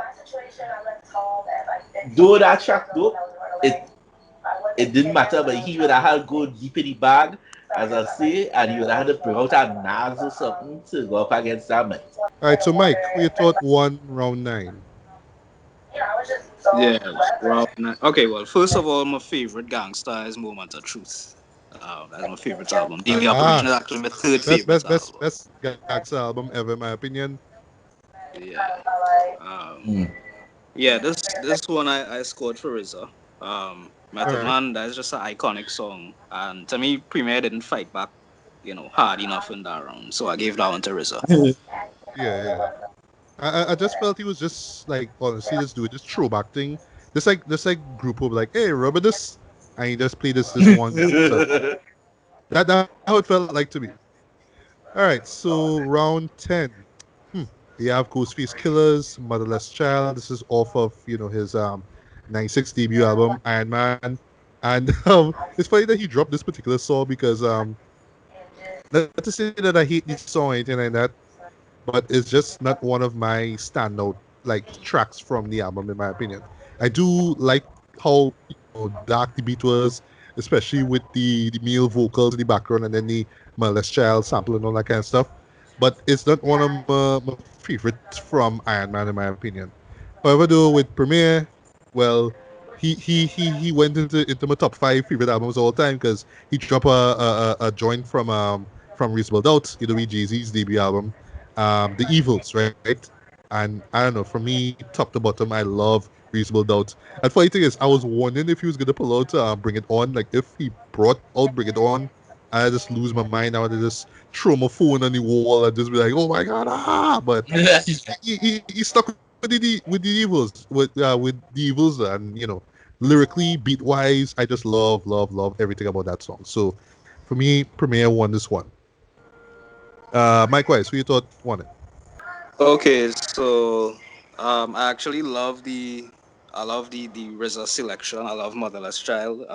though that track though, it it didn't matter, but he would have had to go deep in the bag, as I say, and he would have had to bring out a Nas or something to go up against that man. All right, so Mike, who you thought won round 9? Yeah, round nine. Okay, well, first of all, my favorite gangster is Moment of Truth. That's my favorite album. Daily Ah, Operation is actually my third best favorite best best album. best gangster album ever, in my opinion. Yeah. Um, Mm. yeah, this one I scored for RZA. All Method right. Man, that's just an iconic song. And to me, Premier didn't fight back, hard enough in that round. So I gave that one to RZA. Yeah, yeah. I just felt he was just like, honestly, this dude, just throwback thing. This like group of like, hey, remember this? And he just played this one gangster. That how it felt like to me. All right, so round 10. Hmm. You have Ghostface Killers, Motherless Child. This is off of his 96 debut album, Iron Man. And it's funny that he dropped this particular song because not to say that I hate this song or anything like that, but it's just not one of my standout like tracks from the album in my opinion. I do like how dark the beat was, especially with the male vocals in the background and then the Molest Child sample and all that kind of stuff. But it's not one of my favorites from Iron Man in my opinion. However, though with Premiere, well, he went into my top five favorite albums all time because he dropped a joint from Reasonable Doubt, Jay Z's debut album, The Evils, right? And I don't know, for me, top to bottom, I love Reasonable Doubt. And funny thing is, I was wondering if he was gonna pull out Bring It On. Like if he brought out Bring It On, I just lose my mind. I would just throw my phone on the wall and just be like, "Oh my god!" But he stuck with the evils with the evils, and lyrically, beat wise, I just love everything about that song. So for me, Premiere won this one. Micwise, who you thought won it? Okay, so I actually love the RZA selection. I love Motherless Child.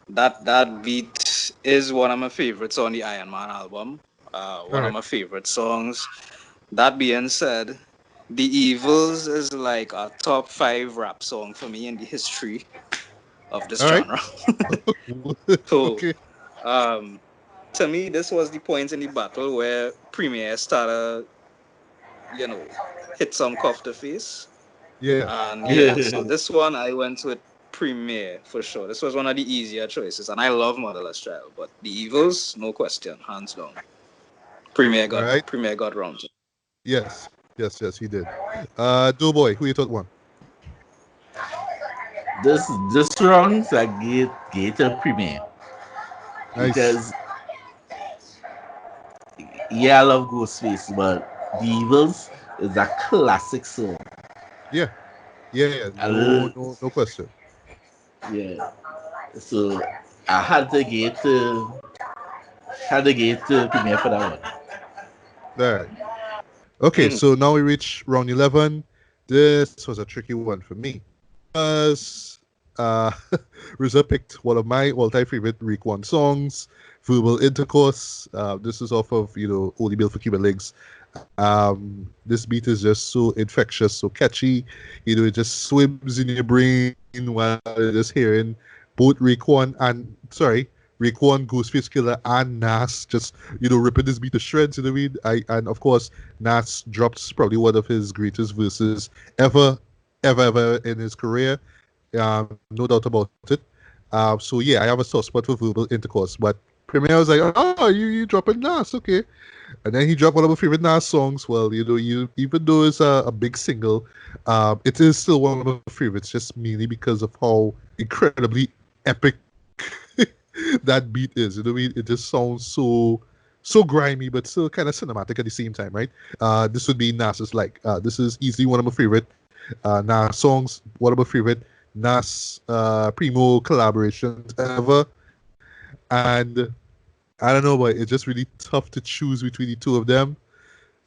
That beat is one of my favorites on the Iron Man album. All One of right, my favorite songs. That being said, The Evils is like a top five rap song for me in the history of this all right. genre. So, Okay. um, to me, this was the point in the battle where Premier started, you know, hit some cuff the face. Yeah. And yeah, so this one I went with Premier for sure. This was one of the easier choices, and I love Motherless Child, but The Evils, no question, hands down. Premier All got right. Premier got round. Yes. Yes, he did. Doughboy, who you thought won? this round I gave to Premier Nice. because yeah, I love Ghostface, but The Evils is a classic song. Yeah. Yeah. I No, l- no question. yeah, so I had to give to Premier for that one. All right. Okay, Hmm. so now we reach round 11. This was a tricky one for me because RZA picked one of my all-time favorite Reek One songs, Verbal Intercourse. This is off of, Only Built for Cuban Links. This beat is just so infectious, so catchy. It just swims in your brain while you're just hearing both Raekwon and, sorry, Raekwon, Ghostface Killer, and Nas just, ripping this beat to shreds, you know what I mean? And of course, Nas dropped probably one of his greatest verses ever in his career. No doubt about it. So yeah, I have a soft spot for verbal intercourse. But Premier was like, "Oh, you dropping Nas, okay?" And then he dropped one of my favorite Nas songs. Well, you even though it's a big single, it is still one of my favorites, just mainly because of how incredibly epic that beat is. You know what I mean? It just sounds so grimy, but still kind of cinematic at the same time, right? This would be Nas's like. This is easily one of my favorite Nas songs. One of my favorite Nas Primo collaborations ever. And I don't know, but it's just really tough to choose between the two of them.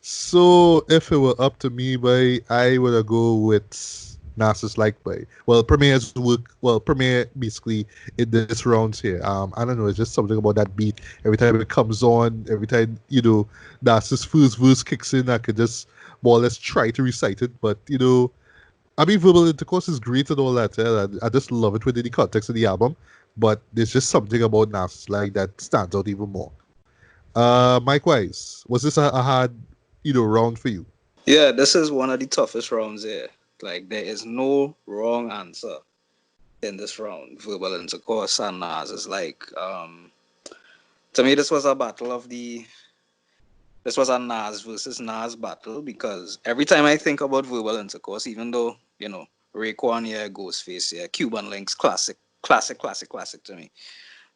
So if it were up to me, boy, I would go with Nas's like boy. Well, Premier's work. Well, Premier basically in this rounds here. I don't know. It's just something about that beat. Every time it comes on, every time Nas's first verse kicks in, I could just more or less try to recite it. But I mean, verbal intercourse is great and all that. I just love it within the context of the album. But there's just something about Nas like that stands out even more. Mike Wise, was this a hard, round for you? Yeah, this is one of the toughest rounds here. Like there is no wrong answer. in this round, Verbal Intercourse and Nas, is like, to me, this was a battle of the. This was a Nas versus Nas battle because every time I think about Verbal Intercourse, even though, Raekwon here, Ghostface here, Cuban Links, classic to me.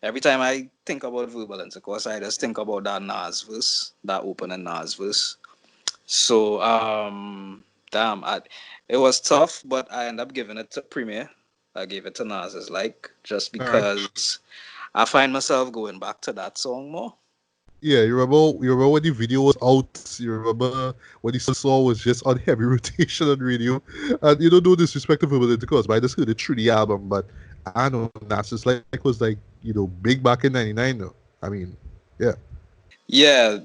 Every time I think about Verbal Intercourse, I just think about that Nas verse, that opening Nas verse. So, it was tough, but I ended up giving it to Premier. I gave it to Nas, just because I find myself going back to that song more. Yeah, you remember when the video was out? You remember when the song was just on heavy rotation on radio? And no disrespect to Verbal Intercourse, but I just heard it through the album. But I know Nas was big back in '99 though. I mean, yeah. Yeah,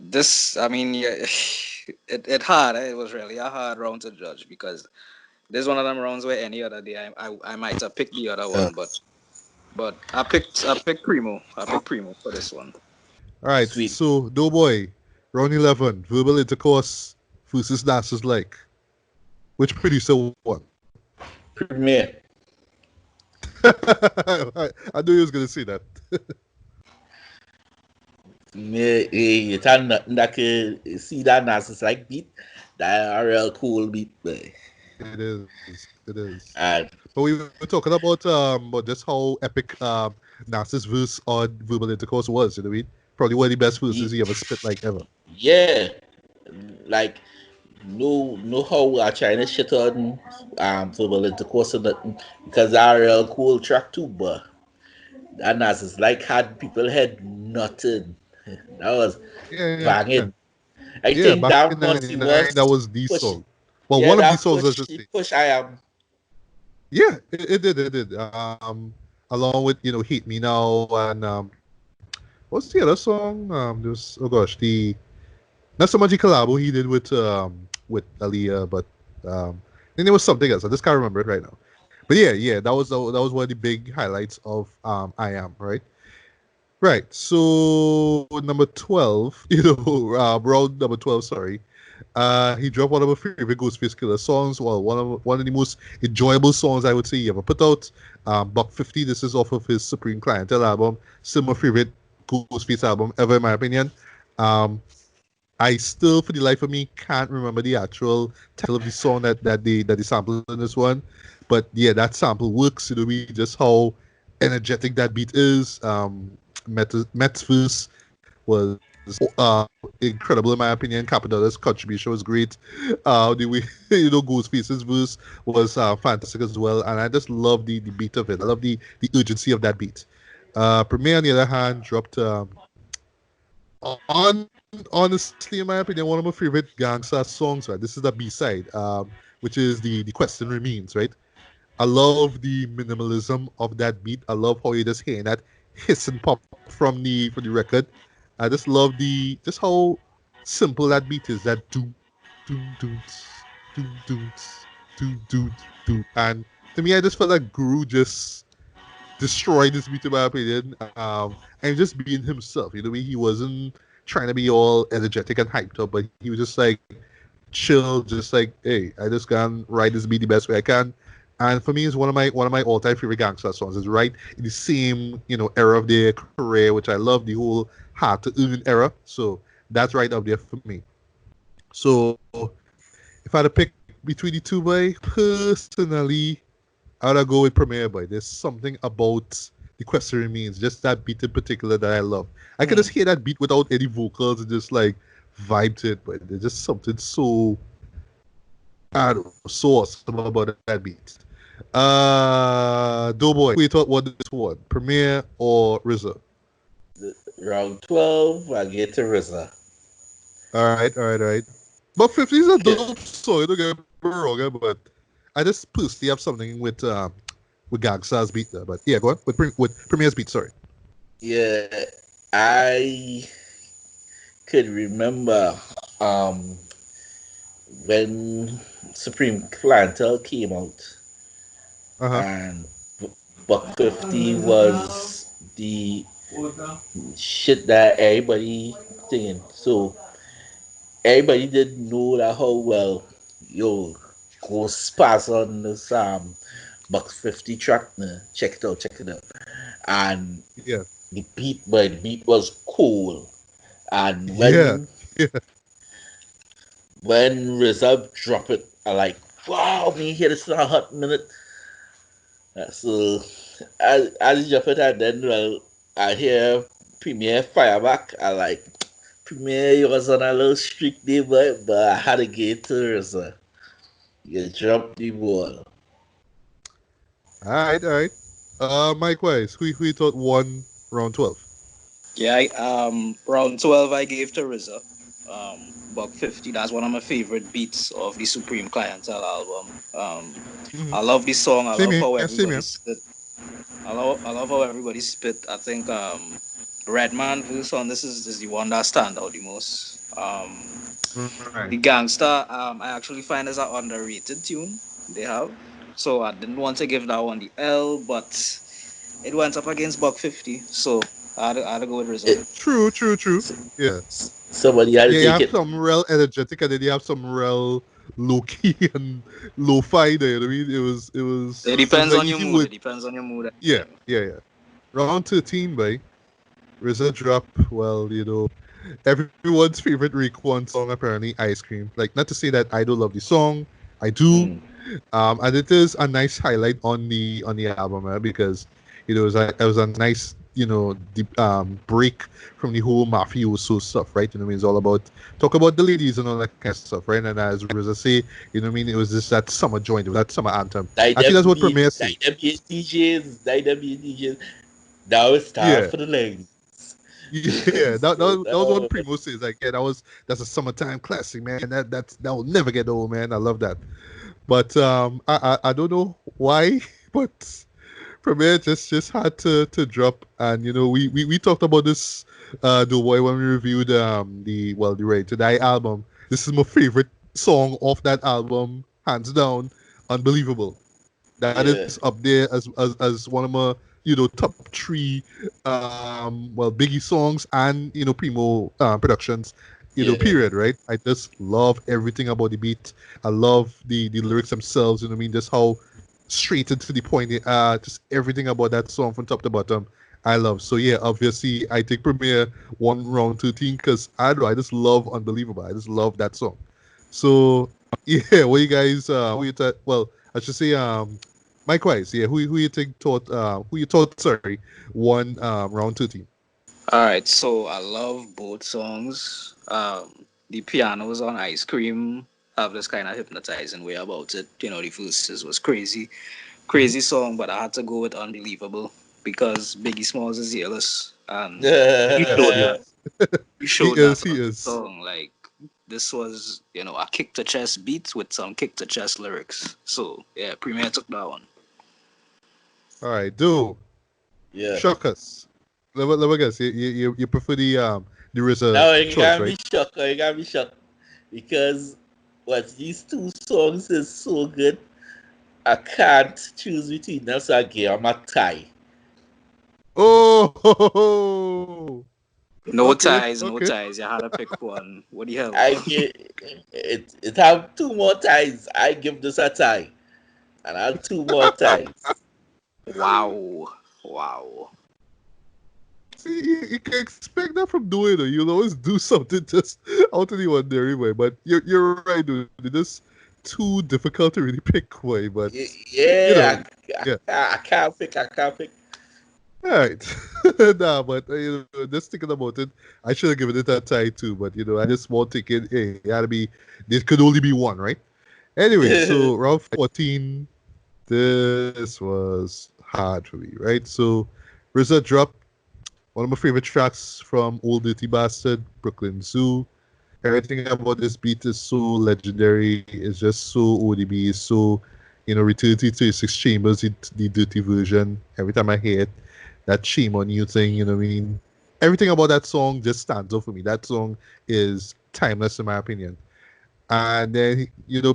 it hard. It was really a hard round to judge because there's one of them rounds where any other day I might have picked the other one, but I picked Primo. I picked Primo for this one. All right, Sweet. so Doe Boi, round 11, Verbal Intercourse versus Nas's Like. Which producer won? Premier. I knew he was gonna say that. You tell nothing that could see that Nas Like beat. That a real cool beat, boy. It is. And But we were talking about just how epic Nas's verse on Verbal Intercourse was. You know what I mean? Probably one of the best verses he ever spit ever. yeah, like no how we are trying to shit on Verbal Intercourse or nothing because that a real cool track too, but that Nas Like had people had nothing. That was banging. I think back that in was '99, that was the song. Well, yeah, one of that the songs I should say. Push I Am. Yeah, it did. Along with Hate Me Now and what's the other song? There's the not so much the collabo he did with Aaliyah, but then there was something else. I just can't remember it right now. But yeah, that was one of the big highlights of I Am, right? Right. So number 12, round number 12, sorry. He dropped one of my favorite Ghostface Killer songs. Well, one of the most enjoyable songs I would say he ever put out. Buck 50. This is off of his Supreme Clientele album. Still my favorite Ghostface album ever, in my opinion. I still, for the life of me, can't remember the actual title of the song that they sampled in this one. But yeah, that sample works. Just how energetic that beat is. Met's verse was incredible in my opinion. Capada's contribution was great. The way Ghostface's verse was fantastic as well, and I just love the beat of it. I love the urgency of that beat. Premier, on the other hand, dropped honestly, in my opinion, one of my favorite gangsta songs. Right, this is the B side, which is the question remains. Right, I love the minimalism of that beat. I love how you just hearing that hiss and pop from the record. I just love just how simple that beat is. That do do do do do do do, and to me, I just felt like Guru just destroyed this beat in my opinion. And just being himself. He wasn't trying to be all energetic and hyped up, but he was just like chill, just like, hey, I just can write this beat the best way I can. And for me, it's one of my all-time favorite gangsta songs. It's right in the same era of their career, which I love, the whole hard to earn era. So that's right up there for me. So if I had to pick between the two, boy, personally, I would go with Premier, boy. There's something about the question remains, just that beat in particular that I love. I can just hear that beat without any vocals and just like vibe to it, but there's just something so, I don't know, so awesome about that beat. Doe Boi, we thought what this one, Premier or RZA? Round 12, I get to RZA. All right. But 50 is a dope song, don't get me wrong, but I just personally have something with Gangsta's beat there. But yeah, go on with Premier's beat. Sorry. Yeah, I could remember when Supreme Clientele came out, and Buck 50 was the shit that everybody thinking. So everybody didn't know that how well go pass on this Bucks 50 track. Check it out, check it out. And Yeah. the beat was cool. And Yeah. when RZA drop it, I like, wow, me hear this in a hot minute. So as you drop it, and then I hear Premier Fireback. I like Premier, you was on a little streak there, but I had to get to RZA. You dropped the ball. All right. Micwise, who you thought won round 12? Yeah, round 12 I gave to RZA. Buck 50, that's one of my favorite beats of the Supreme Clientele album. I love this song. I love how everybody spit. I love how everybody spit. I think Redman verse on this is the one that stand out the most. Right. The Gangster, I actually find is an underrated tune they have. So I didn't want to give that one the L, but it went up against Buck 50. So I had to go with RZA. True. Yeah. Somebody had to you take have it. some real energetic, and then you have some real low key and low fi there. I mean, it was. It depends on your easy mood. It depends on your mood. Yeah. Round 13, by RZA drop. Well, everyone's favorite Raekwon song apparently, Ice Cream. Like, not to say that I don't love the song, I do. And it is a nice highlight on the album, because it was a nice break from the whole mafioso stuff, right? You know what I mean? It's all about talk about the ladies and all that kind of stuff, right? And as RZA say, you know what I mean, it was just that summer joint, it was that summer anthem. Actually, that's what Premier said. DJs. Now it's time for the ladies. Yeah, that was what Primo says. Like, yeah, that's a summertime classic, man. That will never get old, man. I love that. But I don't know why, but Premier just had to drop. And we talked about this Doe Boi when we reviewed the Ready to Die album. This is my favorite song off that album, hands down. Unbelievable. That is up there as one of my top 3 Biggie songs and Primo productions, period, right? I just love everything about the beat. I love the lyrics themselves, you know what I mean? Just how straight and to the point, just everything about that song from top to bottom I love. So yeah, obviously I take Premier one round 13 because I just love Unbelievable. I just love that song. So yeah, what you guys who you thought, well, I should say Micwise, yeah, who you thought won round 13? All right, so I love both songs. The pianos on Ice Cream have this kind of hypnotizing way about it. The verses was crazy song, but I had to go with Unbelievable because Biggie Smalls is jealous, and he showed that on the song. Like, this was, a kick to chest beat with some kick to chest lyrics. So yeah, Premier took that one. All right, Doe. Yeah. Shock us. Let me guess. You prefer the RZA No, you choice, gotta right? You gotta be shocked because these 2 songs is so good. I can't choose between them, so I give them a tie. Oh. No ties. You had to pick one. What the hell? I give it have 2 more ties. I give this a tie, and I have 2 more ties. Wow. See, you can expect that from doing it. You'll always do something just out of the ordinary way. But you're right, dude. It's just too difficult to really pick way. But I can't pick. All right. Nah, but just thinking about it, I should have given it a tie too. But I just want to think it had to be. There could only be one, right? Anyway, so round 14, this was hard for me, right? So RZA dropped one of my favorite tracks from Old Dirty Bastard, Brooklyn Zoo. Everything about this beat is so legendary. It's just so ODB. It's so, Return to 36 Chambers, the dirty version. Every time I hear it, that shame on you thing, you know what I mean? Everything about that song just stands out for me. That song is timeless in my opinion. And then,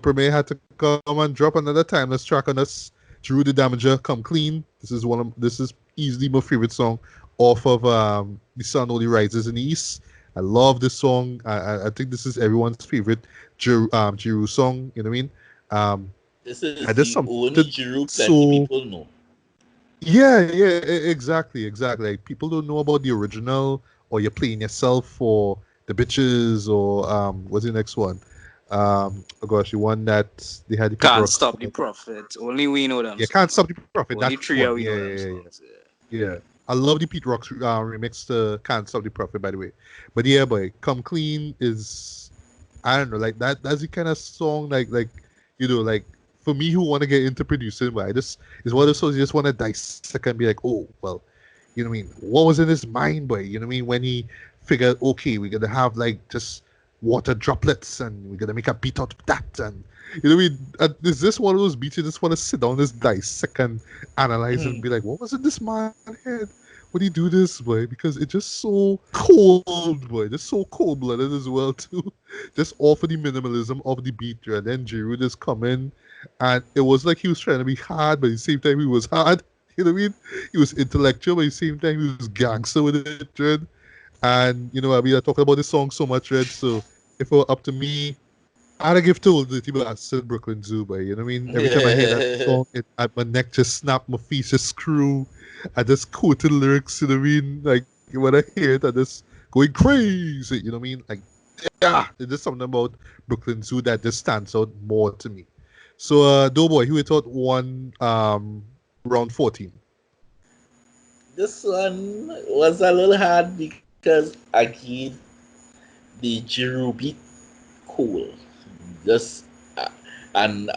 Premier had to come and drop another timeless track on us. Drew the Damager, Come Clean. This is easily my favorite song off of The Sun Only Rises in the East. I love this song. I think this is everyone's favorite Jeru song, you know what I mean? This is And there's the only something Giroux plenty so people know. exactly. Like people don't know about the original, or you're playing yourself for the bitches, or what's the next one? Oh gosh, the one that they had the Pete Can't Rock stop the song. profit. Only we know them Yeah, Can't songs. Stop the Profit. Only That's three of one. we Yeah, know them yeah, yeah, songs. yeah. Yeah. I love the Pete Rock remix to Can't Stop the Profit, by the way. But yeah, boy, Come Clean is, I don't know, like that's the kind of song like for me who want to get into producing, but I just is one of those songs you just want to dissect and be like, oh well, you know what I mean? What was in his mind, boy? You know what I mean? When he figured, okay, we're gonna have like just water droplets and we're gonna make a beat out of that, and you know what I mean? Is this one of those beats you just want to sit down, just dissect and analyze and be like, what was in this man's head? Would he do this, boy? Because it's just so cold, boy. Just so cold blooded as well, too. Just all for the minimalism of the beat, and then Giroux just come in, and it was like he was trying to be hard, but at the same time he was hard. You know what I mean? He was intellectual, but at the same time he was gangster with it, Red. And you know, I mean, I talk about this song so much, Red. So if it were up to me, I'd give to the people that said Brooklyn Zoo, but you know what I mean? Every time I hear that song, my neck just snap, my feet just screw. I just quoted lyrics, you know what I mean? Like when I hear it, I just going crazy, you know what I mean? Like, yeah, there's just something about Brooklyn Zoo that just stands out more to me. So, Doughboy, who we thought won round 14? This one was a little hard because again, the Giroux beat cool. Just and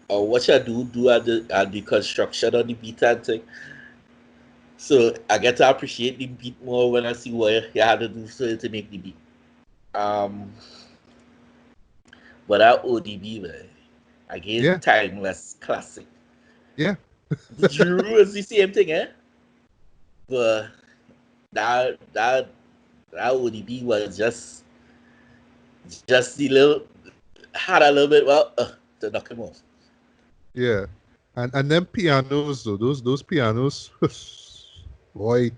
what I do at the construction of the beat and thing. So I get to appreciate the beat more when I see what you had to do to make the beat. Um, but that ODB, man, again, Yeah, timeless classic. yeah, The Giroux is the same thing, eh? But that ODB was just the little had a little bit to knock him off. yeah. And then pianos, though, those pianos, boy.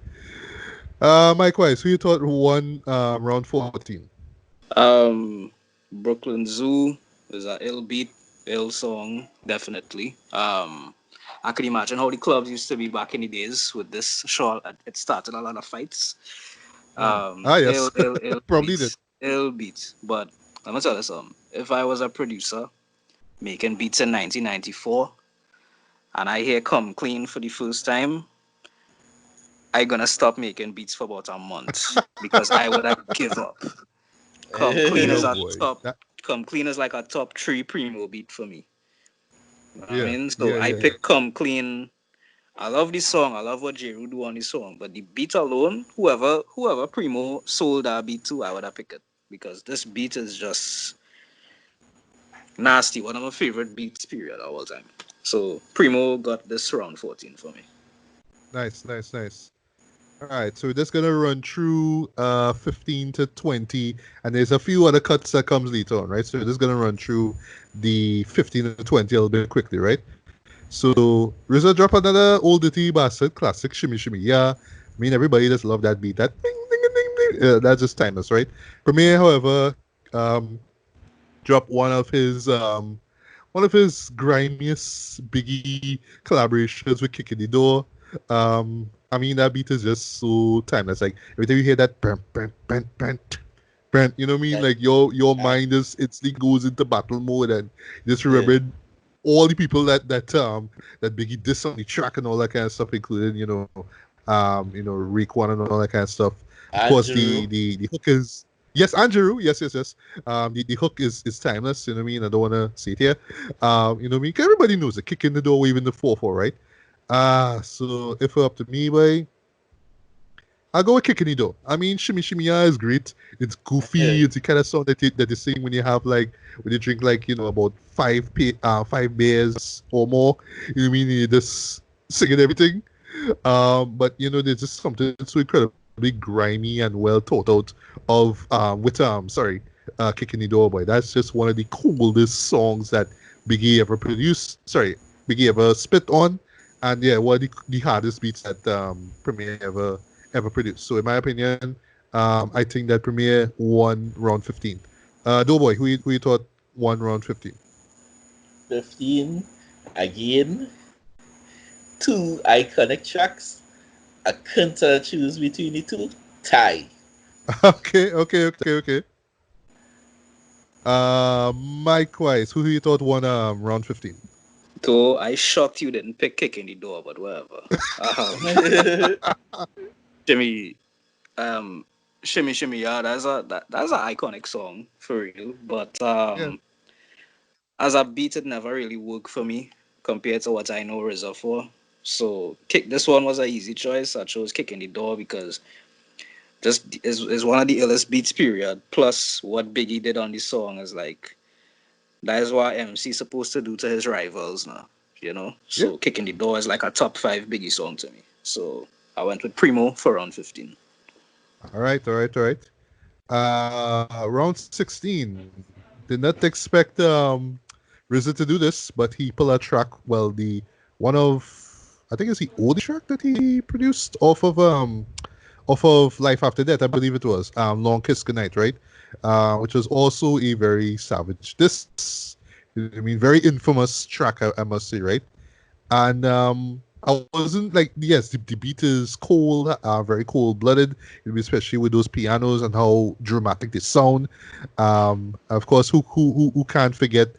Micwise, who you thought won round 14? Brooklyn Zoo is a ill beat, ill song, definitely. I can imagine how the clubs used to be back in the days with this show. It started a lot of fights. Yes, Ill probably did. beats, ill beats. But I'm gonna tell you something. If I was a producer making beats in 1994 and I hear "Come Clean" for the first time, I gonna stop making beats for about a month because I would have give up. Come Clean is Yo, a boy. top. Come Clean is like a top 3 primo beat for me. You know what I Yeah, mean? So yeah, I yeah. pick Come Clean. I love this song. I love what Giroux do on this song. But the beat alone, whoever Primo sold that beat to, I would have picked it. Because this beat is just nasty. One of my favorite beats period of all time. So Primo got this round 14 for me. Nice. All right, so we're just gonna run through 15 to 20, and there's a few other cuts that comes later on, right? So we're just gonna run through the 15 to 20 a little bit quickly, right? So RZA drop another old dirty bastard classic, Shimmy Shimmy. Yeah, I mean everybody just love that beat. That ding ding ding ding. That's just timeless, right? Premier, however, um, dropped one of his grimiest Biggie collaborations with Kick in the Door. I mean that beat is just so timeless. Like every time you hear that you know what I mean? Like your mind is instantly goes into battle mode, and you just remember all the people that Biggie dissed on the track and all that kind of stuff, including Rick One and all that kind of stuff. Of course, Giroux. the hook is yes, Andrew, yes. The hook is timeless. You know what I mean? I don't want to say it here. You know what I mean? 'Cause everybody knows it. Kick in the door, waving the 4-4, right? So if it's up to me, boy, I'll go with Kick in the door. I mean, Shimmy Shimmy Ya is great. It's goofy. It's the kind of song that you sing when you have when you drink about five beers or more. You know what I mean? You just singing everything. But there's just something so incredibly grimy and well thought out of Kicking the Door Boy. That's just one of the coolest songs that Biggie ever produced. Sorry, Biggie ever spit on, and yeah, one of the hardest beats that Premier ever produced. So in my opinion, I think that Premier won round 15. Doughboy, who you thought won round 15? 15. Again, two iconic tracks. I couldn't choose between the two. Tie. Okay. Micwise, who you thought won round 15? Though I shocked you didn't pick Kick in the Door, but whatever. Jimmy, Shimmy Shimmy, yeah, that's an iconic song for real. But Yeah. as a beat, it never really worked for me compared to what I know RZA for. So this one was an easy choice. I chose Kick in the Door because this is one of the illest beats period. Plus what Biggie did on the song is like that is what MC supposed to do to his rivals now. You know? Yeah. So Kick in the Door is like a top 5 Biggie song to me. So I went with Primo for round 15. All right. Round 16. Did not expect RZA to do this, but he pulled a track. Well, the one of I think it's the oldest track that he produced off of Life After Death. I believe it was Long Kiss Goodnight, right? Which was also a very savage. Very infamous track. I must say, right? And I wasn't like, yes, the beat is cold, very cold blooded, especially with those pianos and how dramatic they sound. Of course, who can't forget,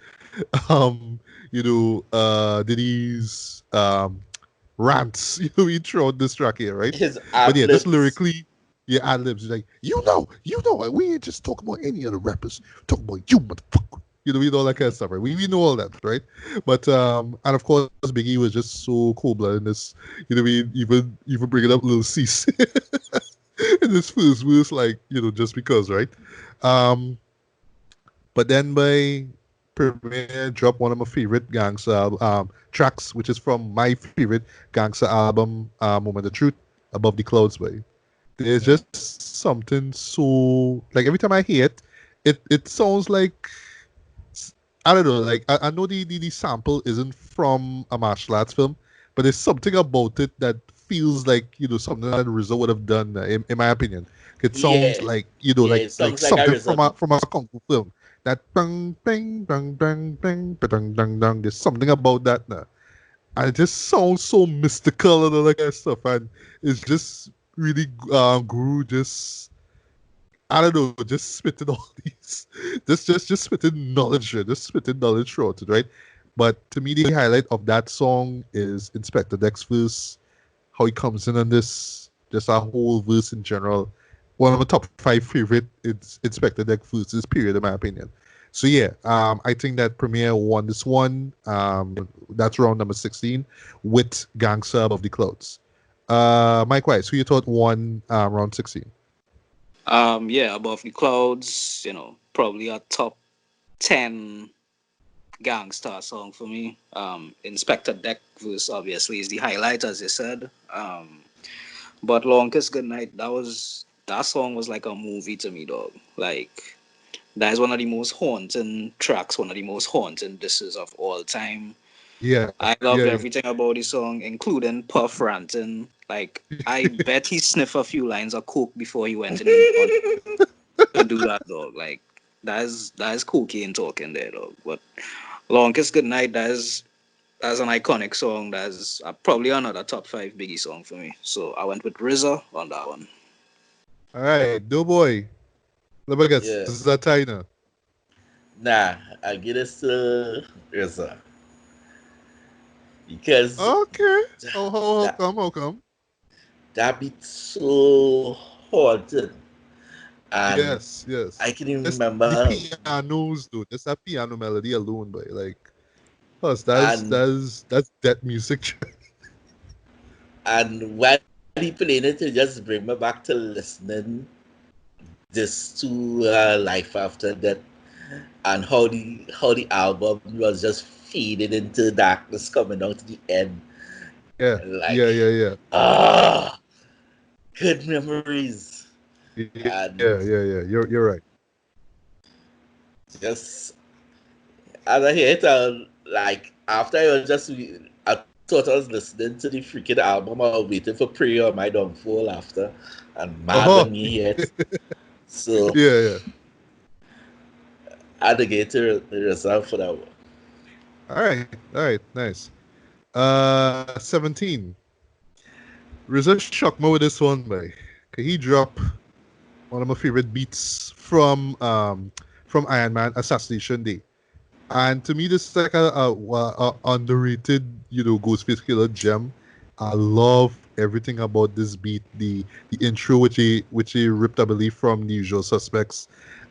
Diddy's rants, he throughout this track here, right? His But yeah, ad-libs. just lyrically, yeah, ad libs, like, we ain't just talking about any other rappers, talking about you, motherfucker. We know all that kind of stuff, right? We know all that, right? But and of course Biggie was just so cold blooded in this, we even bringing up Lil Cease in this first verse, like, just because, right? But then by Premier dropped one of my favorite gangsta tracks, which is from my favorite gangsta album, Moment of Truth, Above the Clouds way. There's just something so, like, every time I hear it sounds like, I don't know, like, I know the sample isn't from a martial arts film, but there's something about it that feels like, something that RZA would have done, in my opinion. It sounds Yeah. like, It like sounds like a something RZA. from a kung fu film. That bang bang bang bang bang bang bang bang. There's something about that now, and it just sounds so mystical and all that kind of stuff, and it's just really grew just. I don't know, just spitting all these, just spitting knowledge, just spitting knowledge throughout it, right? But to me, the highlight of that song is Inspector Deck's verse, how he comes in on this, just a whole verse in general. One of my top 5 favorite Inspector Deck verses, period, in my opinion. So yeah, I think that Premier won this one. That's round number 16 with Gangsta Above the Clouds. Mike Weiss, who you thought won round 16? Yeah, Above the Clouds, probably a top 10 gangster song for me. Inspector Deck verse obviously is the highlight, as you said. But Longest Goodnight, that song was like a movie to me, dog. Like, that is one of the most haunting tracks, one of the most haunting disses of all time. Yeah, I loved yeah. everything about the song, including Puff ranting. Like, I bet he sniffed a few lines of coke before he went in to do that, dog. Like, that is cocaine talking there, dog. But Longest Goodnight, that's an iconic song. That's probably another top 5 Biggie song for me. So I went with RZA on that one. All right, Doe Boi. Let me guess. Yeah. This is a tie now. Nah, I get it to RZA. Because Okay. How that come? How come? that beat so haunted. And Yes. I can even Just the remember, pianos, dude. Just that piano melody alone, boy. Like, plus and that's that music. when he played it, it just bring me back to listening this to Life After Death, and how the album was just fading into darkness, coming out to the end. Yeah, Like, yeah. good memories. And Yeah. You're right. just as I hear it, like after I thought I was listening to the freaking album, I was waiting for Prayer or My Downfall after, and mad Oh, when you hear it. So yeah. I had to get to yourself for that one. All right, nice. 17. RZA shocked me with this one, boy. He dropped one of my favorite beats from Iron Man Assassination Day. And to me, this is like a underrated, Ghostface Killer gem. I love everything about this beat. The intro, which he ripped, I believe, from The Usual Suspects,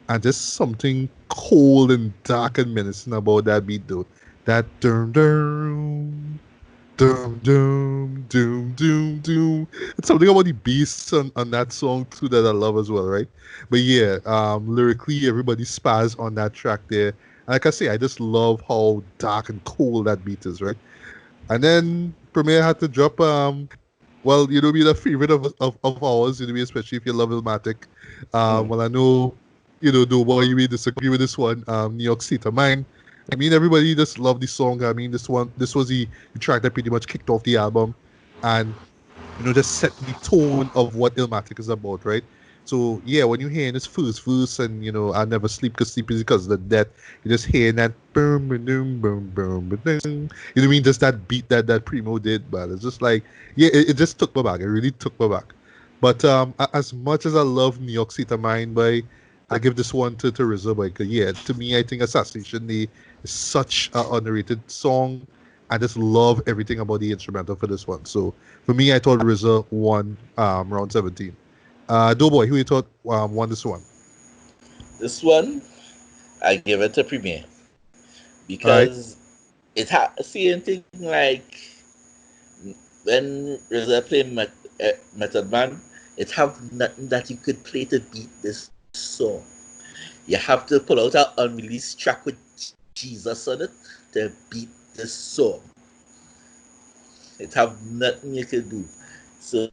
and just something cold and dark and menacing about that beat, though. That dum dum dum dum doom doom doom. It's something about the beats on that song too that I love as well, right? But yeah, lyrically everybody spaz on that track there. And like I say, I just love how dark and cool that beat is, right? And then Premier had to drop well, be the favorite of ours, especially if you love Illmatic. Well, I know, Doe Boi, you may disagree with this one, New York State of Mind. I mean, everybody just loved the song. I mean, this was the track that pretty much kicked off the album, and just set the tone of what Illmatic is about, right? So yeah, when you hear this first verse and I never sleep because of the death, you just hearing that boom boom boom boom boom boom. You know what I mean? Just that beat that Primo did, but it's just like it just took me back. It really took me back. But as much as I love New York City Mind, by I give this one to RZA, because yeah, to me I think Assassination Day is such an underrated song. I just love everything about the instrumental for this one. So for me, I thought RZA won round 17. Doe Boi, who you thought won this one? This one, I give it to Premier All right. because it same thing like when RZA played Method Man, it have nothing that you could play to beat this song. You have to pull out an unreleased track with Jesus on it to beat this song. It have nothing you can do. So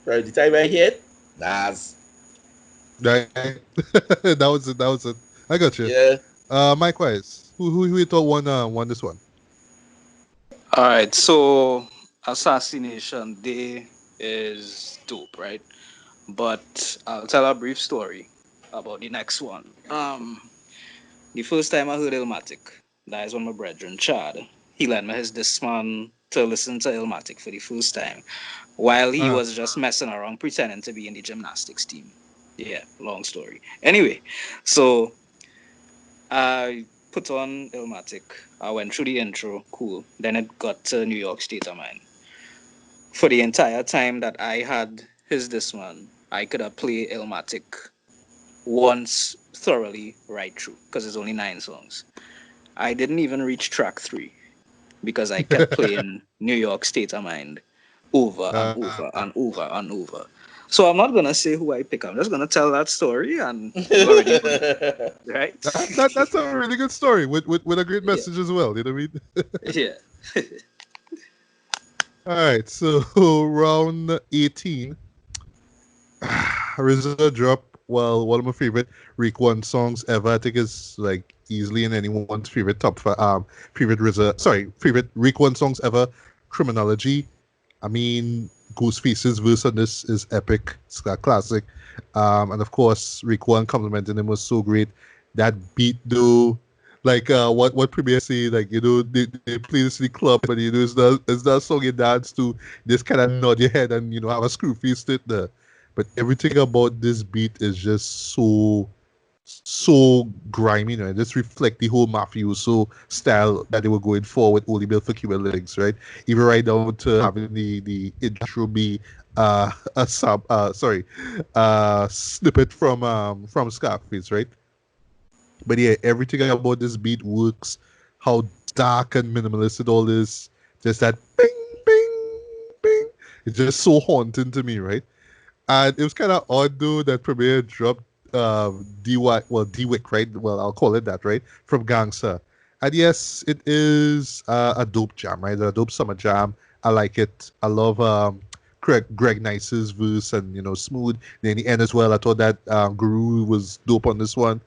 from the time I hear it, Nas. Right. That was it. That was it. I got you. Yeah. Micwise, who you thought won this one? All right, so Assassination Day is dope, right? But I'll tell a brief story about the next one. The first time I heard Illmatic, that is when my brethren Chad, he lent me his Discman to listen to Illmatic for the first time, while he was just messing around pretending to be in the gymnastics team. Yeah, long story. Anyway, so I put on Illmatic. I went through the intro, cool. Then it got to New York State of Mind. For the entire time that I had his Discman, I could have played Illmatic once thoroughly right through because it's only 9 songs. I didn't even reach track 3 because I kept playing New York State of Mind over and over and over and over. So I'm not gonna say who I pick. I'm just gonna tell that story, and you already know, right? That's a really good story with a great message as well. You know what I mean? Yeah. All right, so round 18, RZA drop. Well, one of my favorite Reek One songs ever. I think is like easily in anyone's favorite favorite favorite Reek One songs ever. Criminology. I mean, Ghostface's verse on this is epic. It's a classic. And of course, Reek One complimenting him was so great. That beat though, like what Premier say, like they play this in the club and it's that song you dance to, just kind of nod your head and have a screw face to it there. But everything about this beat is just so grimy, just reflect the whole mafioso style that they were going for with Only Bill for Cuban lyrics, right? Even right down to having the intro be a snippet from Scarface, right? But yeah, everything about this beat works. How dark and minimalist it all is. Just that bing, bing, bing. It's just so haunting to me, right? And it was kind of odd though that Premier dropped DWIC, right? Well, I'll call it that, right? From Gangsta. And yes, it is a dope jam, right? A dope summer jam. I like it. I love Greg Nice's verse and smooth. Then the end as well. I thought that Guru was dope on this one.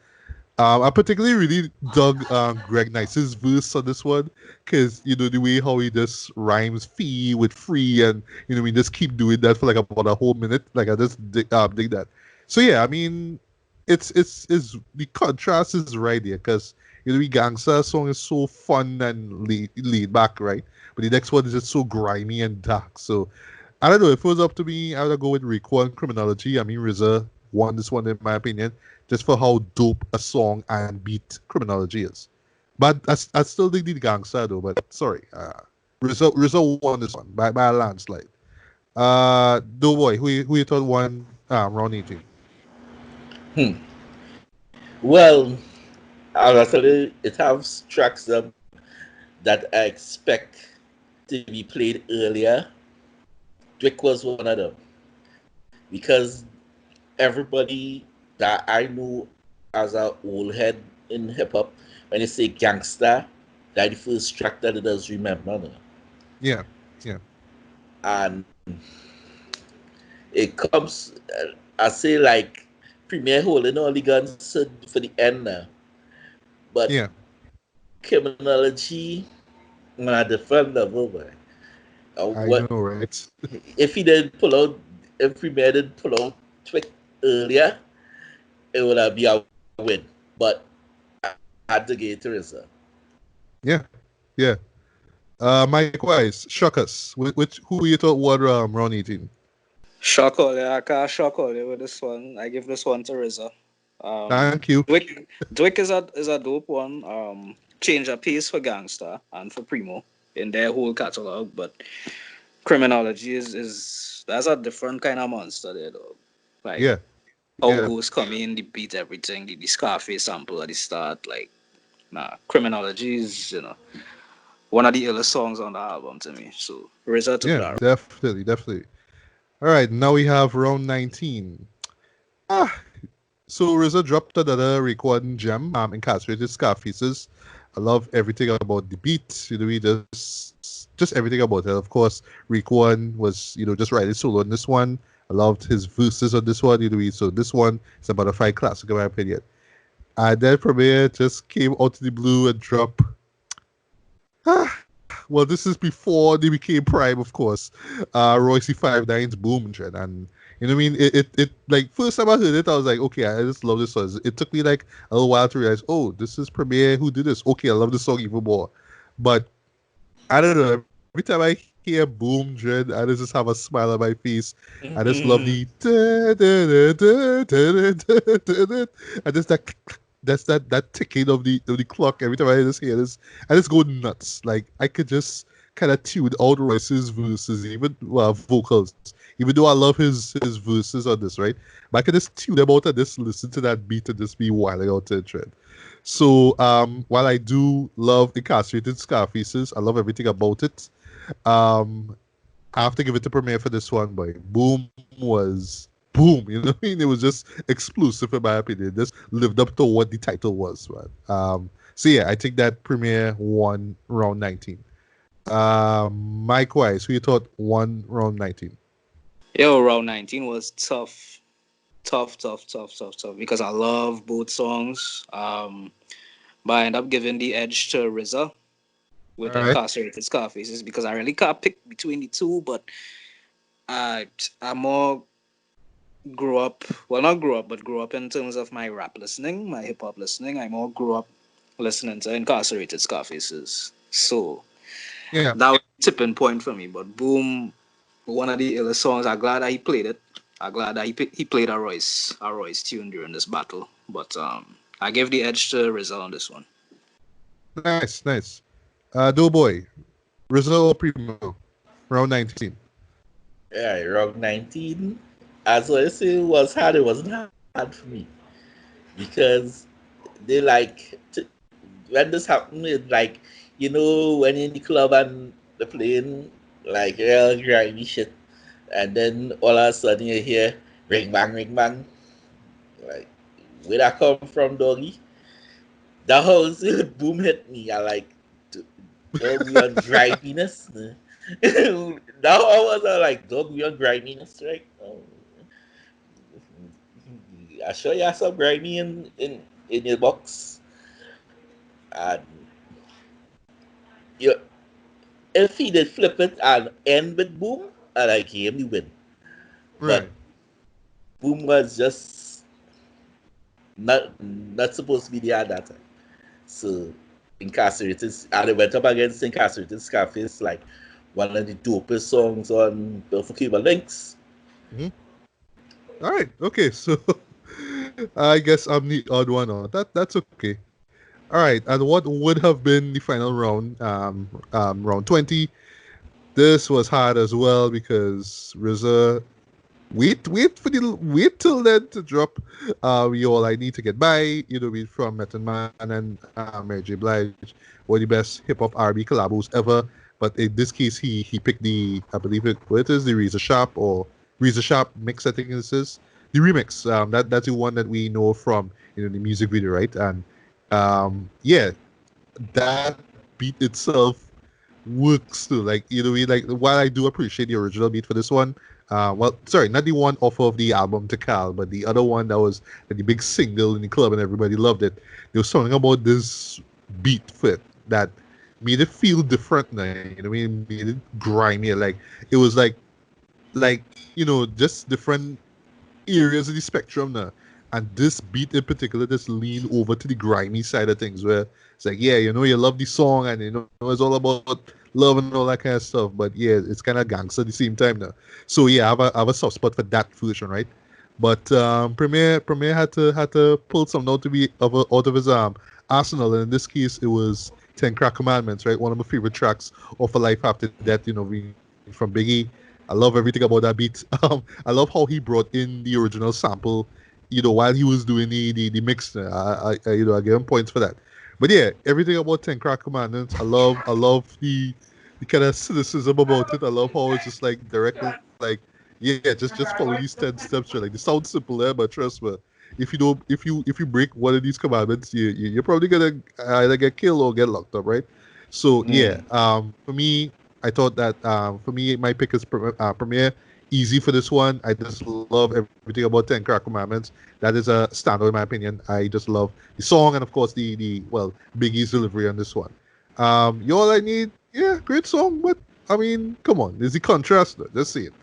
I particularly really dug Greg Nice's verse on this one because the way how he just rhymes fee with free and we just keep doing that for like about a whole minute. Like I just dig that. So yeah, I mean, it's the contrast is right there because You know, the Gangsta song is so fun and laid back, right? But the next one is just so grimy and dark. So I don't know. If it was up to me, I would go with Rico and Criminology. I mean, RZA won this one in my opinion, just for how dope a song and beat Criminology is. But I still dig the Gangsta though. But sorry, RZA won this one by a landslide. Doe Boi, who you thought won round 18? Well, honestly, it has tracks that I expect to be played earlier. Drake was one of them because everybody that I know as a old head in hip hop, when you say gangsta, that the first track that it does remember. No? Yeah, yeah, And it comes, I say like Premier holding all the guns for the end now, but yeah. criminology on a different level, man. I What know, right? if he didn't pull out? If Premier didn't pull out Twig earlier, it would have been a win. But I had to get to RZA. Yeah, yeah. Micwise, shock us. Which who you thought won round 18? Shock all you. I can't shock all you with this one. I give this one to RZA. Thank you. Dwick is a dope one. Change of pace for Gangsta and for Primo in their whole catalog, but Criminology is that's a different kind of monster there though. Like Yeah, how yeah, Ghost come in, they beat everything, the Scarface sample at the start, like Criminology is, one of the illest songs on the album to me. So RZA took yeah. that. Definitely, definitely. All right, now we have round 19. Ah, so RZA dropped another recording gem, Incarcerated Scarfaces. I love everything about the beat. You know, we just everything about it. Of course, Rick was, just writing solo on this one. I loved his verses on this one. So this one is a butterfly classic in my opinion. And then Premier just came out of the blue and dropped. Well, this is before they became Prime, of course. Royce 5 9's Boom Trend. And you know what I mean? It like first time I heard it, I was like, okay, I just love this song. It took me like a little while to realize, oh, this is Premier who did this. Okay, I love this song even more. But I don't know. Every time I hear Boom Dread, I just have a smile on my face. I just love the I just that ticking of the clock every time I just hear this. I just go nuts. Like I could just kind of tune out Royce's verses, even vocals. Even though I love his verses on this, right? But I could just tune them out and just listen to that beat and just be wilding out to the trend. So while I do love Incarcerated Scarfaces, I love everything about it. I have to give it to Premiere for this one, boy. Boom was boom. You know what I mean? It was just explosive in my opinion. It just lived up to what the title was, man. So yeah, I think that Premiere won round 19. Mike-wise, who you thought won round 19? Yo, round 19 was tough. Tough because I love both songs. But I end up giving the edge to RZA with All right. Incarcerated Scarfaces because I really can't pick between the two, but I more grew up in terms of my rap listening, my hip hop listening. I more grew up listening to Incarcerated Scarfaces. So Yeah. that was a tipping point for me. But Boom, one of the illest songs. I'm glad that he played it. I'm glad that he played a Royce tune during this battle. But I gave the edge to RZA on this one. Nice, nice. Doughboy, RZA or Primo, round 19. Yeah, round 19. As I say, it was hard. It wasn't hard for me because they when this happened, it's like, when you're in the club and they're playing like real grimy shit, and then all of a sudden you hear ring bang, like where that come from, doggy? That house boom hit me. I like, dog, we on griminess. That was like, dog, we on griminess, right? Oh, I sure you have some grimy in your box. And you, if he did flip it and end with boom, I like him to win. But Right. boom was just not supposed to be there at that time. So Incarcerated, and they went up against Incarcerated Scarface, like one of the dopest songs on the Cable Links. Mm-hmm. All right. Okay. So I guess I'm the odd one out. That's okay. All right. And what would have been the final round? Round 20. This was hard as well because RZA. Wait till then to drop. We all I need to get by. We from Method Man and Mary J. Blige, one of the best hip hop R&B collabos ever. But in this case, he picked the I believe it is the RZA Sharp mix. I think this is the remix. That's the one that we know from the music video, right? And yeah, that beat itself works too. Like like while I do appreciate the original beat for this one, well, sorry, not the one off of the album To Cal, but the other one that was the big single in the club and everybody loved it. There was something about this beat for it that made it feel different. Now, made it grimy. Like it was like just different areas of the spectrum now. And this beat in particular just leaned over to the grimy side of things where it's like, yeah, you love the song and it's all about love and all that kind of stuff. But yeah, it's kind of gangster at the same time now. So yeah, I have a soft spot for that version, right? But Premier had to pull something out of his arsenal, and in this case it was 10 Crack Commandments, right? One of my favorite tracks off of Life After Death, from Biggie. I love everything about that beat. I love how he brought in the original sample, while he was doing the mix. I give him points for that. But yeah, everything about 10 Crack Commandments, I love the kind of cynicism about it. I love how it's just like directly like, yeah, just follow these 10 steps. Right? Like, they sound simple there, but trust me, if you break one of these commandments, you're probably gonna either get killed or get locked up, right? So yeah, for me, I thought that for me, my pick is Premier. Easy for this one. I just love everything about 10 Crack Commandments. That is a standout in my opinion. I just love the song and of course the Biggie's delivery on this one. You All I Need, yeah, great song, but I mean, come on, there's the contrast. Just see it.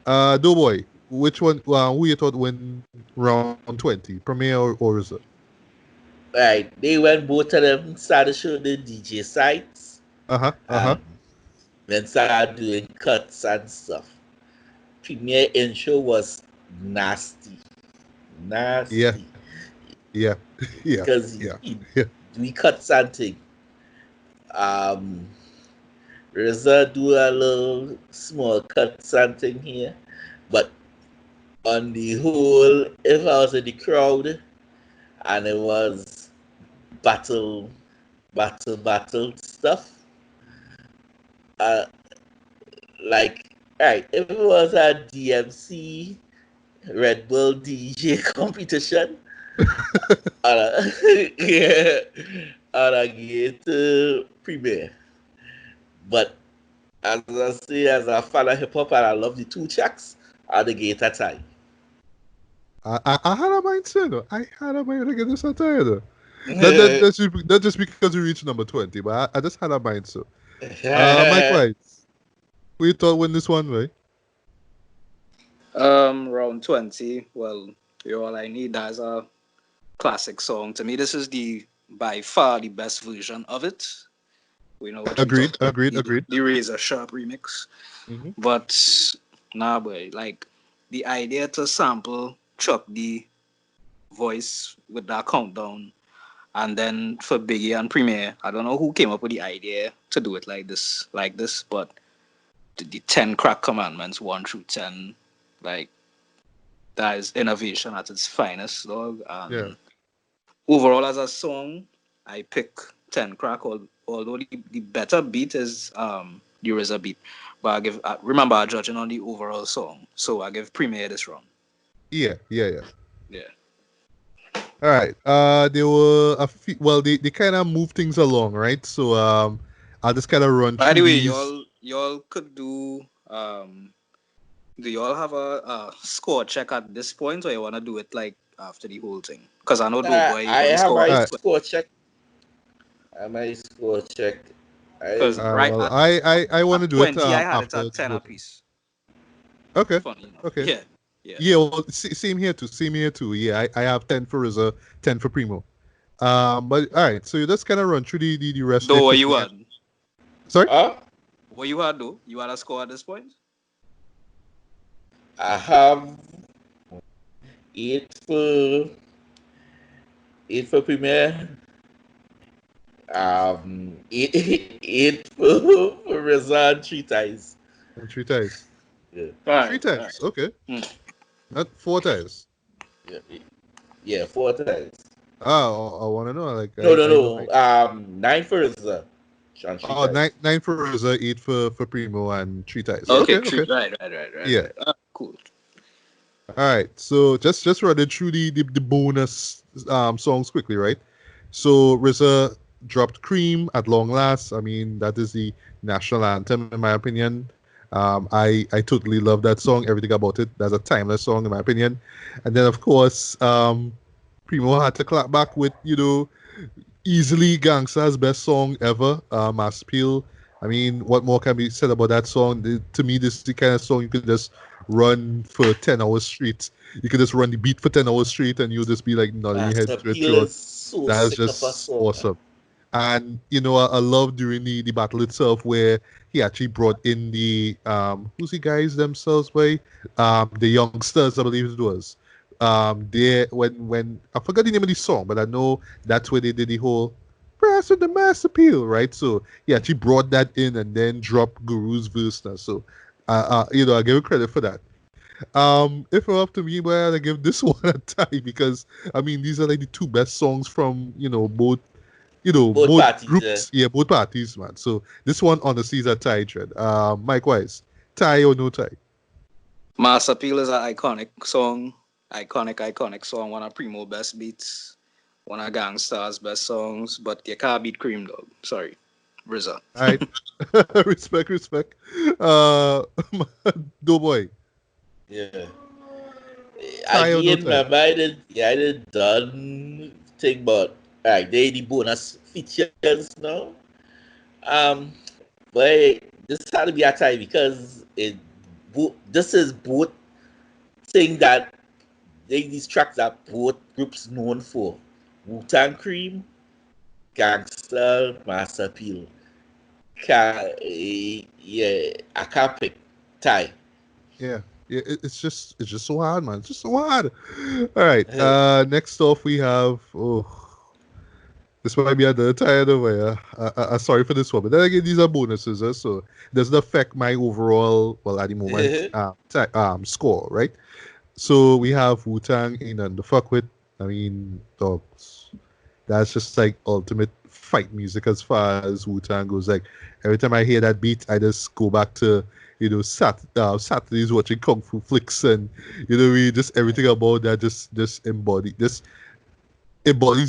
Doe Boi, which one? Who you thought win round 20, Premier or RZA? Right, they went both of them started showing the DJ sites. Then started doing cuts and stuff. Premier intro was nasty. Yeah. Because we cut something. RZA do a little small cut something here, but on the whole, if I was in the crowd and it was battle stuff, right, if it was a DMC Red Bull DJ competition, I'd get Premier. But as I say, as a fan of hip hop and I love the two tracks, I'd get a tie. I had a mindset though. I had a mind to get this attire though. That's just because we reached number 20, but I just had a mindset. Micwise, who you thought win this one, right? Round 20. Well, You All I Need, that's a classic song. To me, this is by far the best version of it. We know what agreed. The RZA Sharp remix. Mm-hmm. But nah, boy, like the idea to sample Chuck D voice with that countdown, and then for Biggie and Premier, I don't know who came up with the idea to do it like this, but the 10 Crack Commandments 1 through 10, like that is innovation at its finest, dog. And overall, as a song, I pick 10 Crack, although the better beat is the RZA beat. But remember, I'm judging on the overall song, so I give Premier this round. Yeah. All right. There were a few. Well, they kind of move things along, right? So I'll just kind of run. By the way, y'all could do. Do y'all have a score check at this point, or you wanna do it like after the whole thing? Because I know Doe Boi. I have my score check. Because I want to do 20, it. I had it at 10 apiece. Okay. Funny enough. Okay. Yeah. Well, same here too. Yeah, I have 10 for RZA, 10 for Primo. But all right, so you just kind of run through the rest there Though, what you quickly. had? Sorry. What you had, though? You had a score at this point? I have 8 for Premier. 8 for RZA and 3 ties. And 3 ties. Yeah. 3 ties. Okay. Not 4 ties. Yeah, 4 ties. Oh, I want to know. Like No. like, 9 for RZA. oh, 9 for RZA, 8 for Primo, and 3 ties. Okay, Okay. right. Yeah. Cool. All right. So just running through the bonus songs quickly, right? So RZA dropped Cream at long last. I mean, that is the national anthem in my opinion. I totally love that song. Everything about it. That's a timeless song in my opinion. And then of course, Primo had to clap back with easily Gangsta's best song ever, Mass Appeal. I mean, what more can be said about that song? To me, this is the kind of song you could just run for 10 hours straight. You could just run the beat for 10 hours straight and you'll just be like nodding your head to it throughout. So That is sick of a just song, awesome. And, I love during the battle itself where he actually brought in the, who's the guys themselves, by? The youngsters, I believe it was. They when I forgot the name of the song, but I know that's where they did the whole press of the mass appeal, right? So he actually brought that in and then dropped Guru's verse now. So I give him credit for that. If it were up to me, well, I give this one a tie because I mean these are like the 2 best songs from both both parties, groups, both parties, man. So this one honestly is a tie, Dread. Micwise, tie or no tie? Mass Appeal is an iconic song. Iconic song. One of Primo best beats. One of Gangstar's best songs. But you can't beat Cream, dog. Sorry. RZA. All right. respect. Doe Boi. Yeah. Tie or no Again, tie? remember I did done thing, but alright, they the bonus features now. But this had to be a tie because this is both thing that these tracks that both groups known for. Wu-Tang Cream, Gangster, Mass Appeal. I can't pick tie. Yeah. It's just so hard, man. It's just so hard. All right. Next off we have this might be another tired over. Sorry for this one, but then again, these are bonuses, so it doesn't affect my overall, well, at the moment, score, right? So we have Wu-Tang in the fuck with. I mean, dogs. That's just like ultimate fight music as far as Wu-Tang goes. Like every time I hear that beat, I just go back to Saturdays watching kung fu flicks, and just everything about that just embodies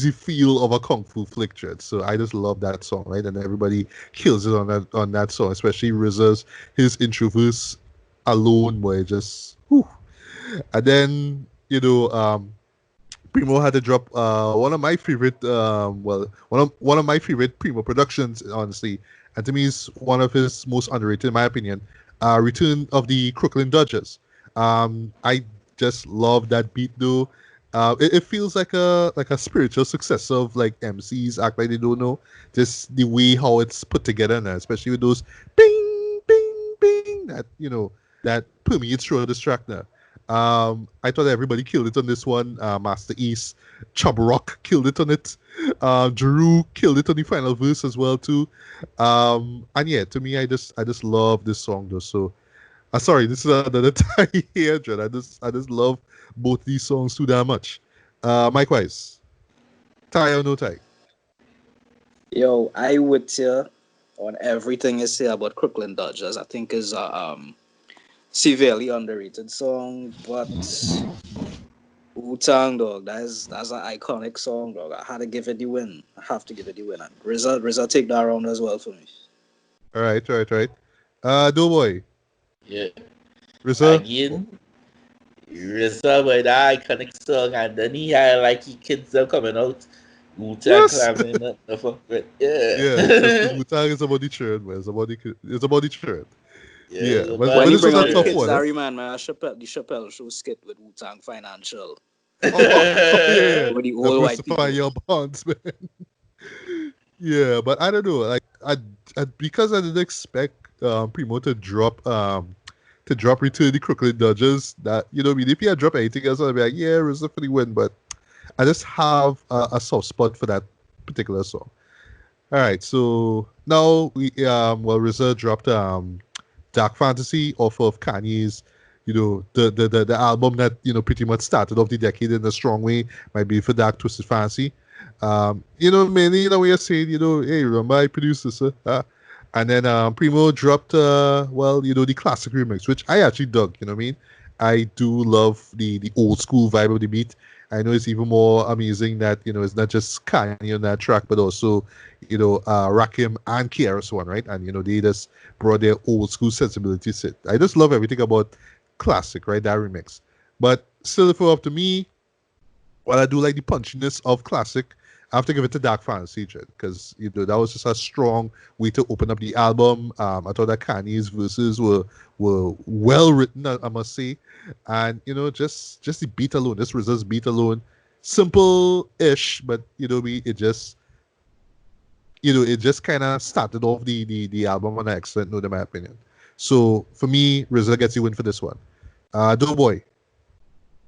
the feel of a kung fu flick, Dread. So I just love that song, right? And everybody kills it on that song, especially RZA's his intro verse alone, where it just whew. And then Primo had to drop one of my favorite one of my favorite Primo productions, honestly, and to me is one of his most underrated in my opinion. Return of the Crooklyn Dodgers. I just love that beat though. It feels like a spiritual successor of like MCs act like they don't know. Just the way how it's put together now, especially with those bing bing bing that permeates through this track now. I thought everybody killed it on this one. Master East, Chub Rock killed it on it. Jeru killed it on the final verse as well too. And yeah, to me, I just love this song though. So, sorry, this is another tie here, Dread. I just love both these songs too damn much. Micwise, tie or no tie? Yo, I would say on everything you say about Crooklyn Dodgers. I think is severely underrated song, but Wu-Tang, dog, that's an iconic song, dog. I had to give it the win. I have to give it the win. And RZA take that round as well for me. All right. Doe Boi. Yeah. RZA. Again, RZA with that iconic song, and then he had like his kids are coming out. Wu-Tang climbing up the fuck with. Yeah. Wu-Tang is about the churn, man. It's about the churn. Yeah, but When you this was bring a out the tough kids, one. I remind me of the Chappelle Show skit with Wu-Tang Financial. Yeah. With the old white people. Diversify your bonds, man. Yeah, but I don't know. Like, because I didn't expect Primo to drop Return the Crooklyn Dodgers. That, you know, I mean, if he had dropped anything else, I'd be like, yeah, RZA for the win. But I just have a soft spot for that particular song. All right, so now RZA dropped Dark Fantasy off of Kanye's, you know, the album that, you know, pretty much started off the decade in a strong way, might be for Dark Twisted Fantasy. You know, mainly, you know, we are saying, you know, hey, remember I produced this, and then Primo dropped, you know, the classic remix, which I actually dug. You know what I mean? I do love the old school vibe of the beat. I know it's even more amazing that, you know, it's not just Kanye on that track, but also, you know, Rakim and KRS One, right? And, you know, they just brought their old school sensibilities. I just love everything about classic, right? That remix. But still, if it were up to me, while I do like the punchiness of classic, I have to give it to Dark Fantasy, because, you know, that was just a strong way to open up the album. I thought that Kanye's verses were well written, I must say, and, you know, just the beat alone, this RZA's beat alone, simple-ish, but, you know, it just kind of started off the album on an excellent note, in my opinion. So for me, RZA gets the win for this one. Doe Boi,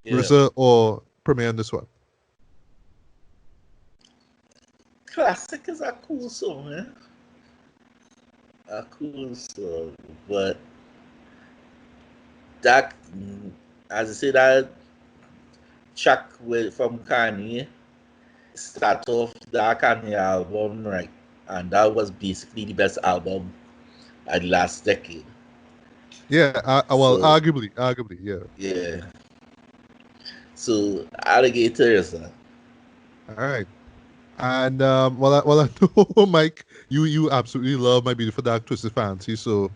RZA or Premier on this one? Classic is a cool song, man. A cool song, but that, as I said, that track from Kanye start off that Kanye album, right? And that was basically the best album of the last decade. Yeah, well, So, arguably, yeah. yeah. So, alligators. All right. And well, I know, Mike, you absolutely love My Beautiful Dark Twisted Fantasy, so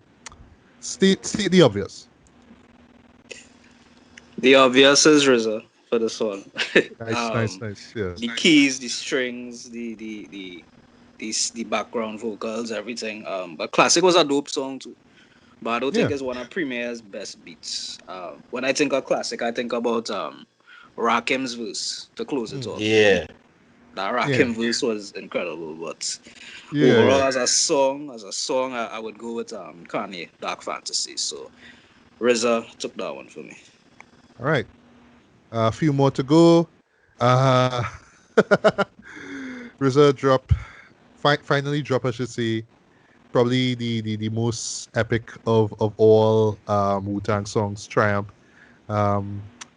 state the obvious. The obvious is RZA for this one. Nice. Yeah. The keys, the strings, the background vocals, everything. But Classic was a dope song too. But I don't think it's one of Premier's best beats. When I think of Classic, I think about Rakim's verse to close it off. Yeah. That Rakim verse was incredible, but Yeah. as a song, I would go with Kanye, Dark Fantasy. So RZA took that one for me. All right. A few more to go. RZA finally drop, I should say, probably the most epic of all Wu-Tang songs, Triumph. I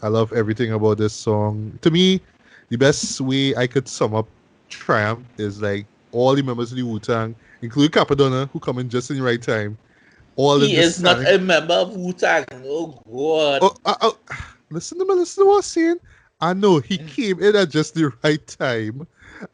love everything about this song. To me, the best way I could sum up Triumph is like all the members of the Wu-Tang, including Capadonna, who come in just in the right time. He is not a member of Wu-Tang. Oh, God. Listen to what I'm saying. I know he came in at just the right time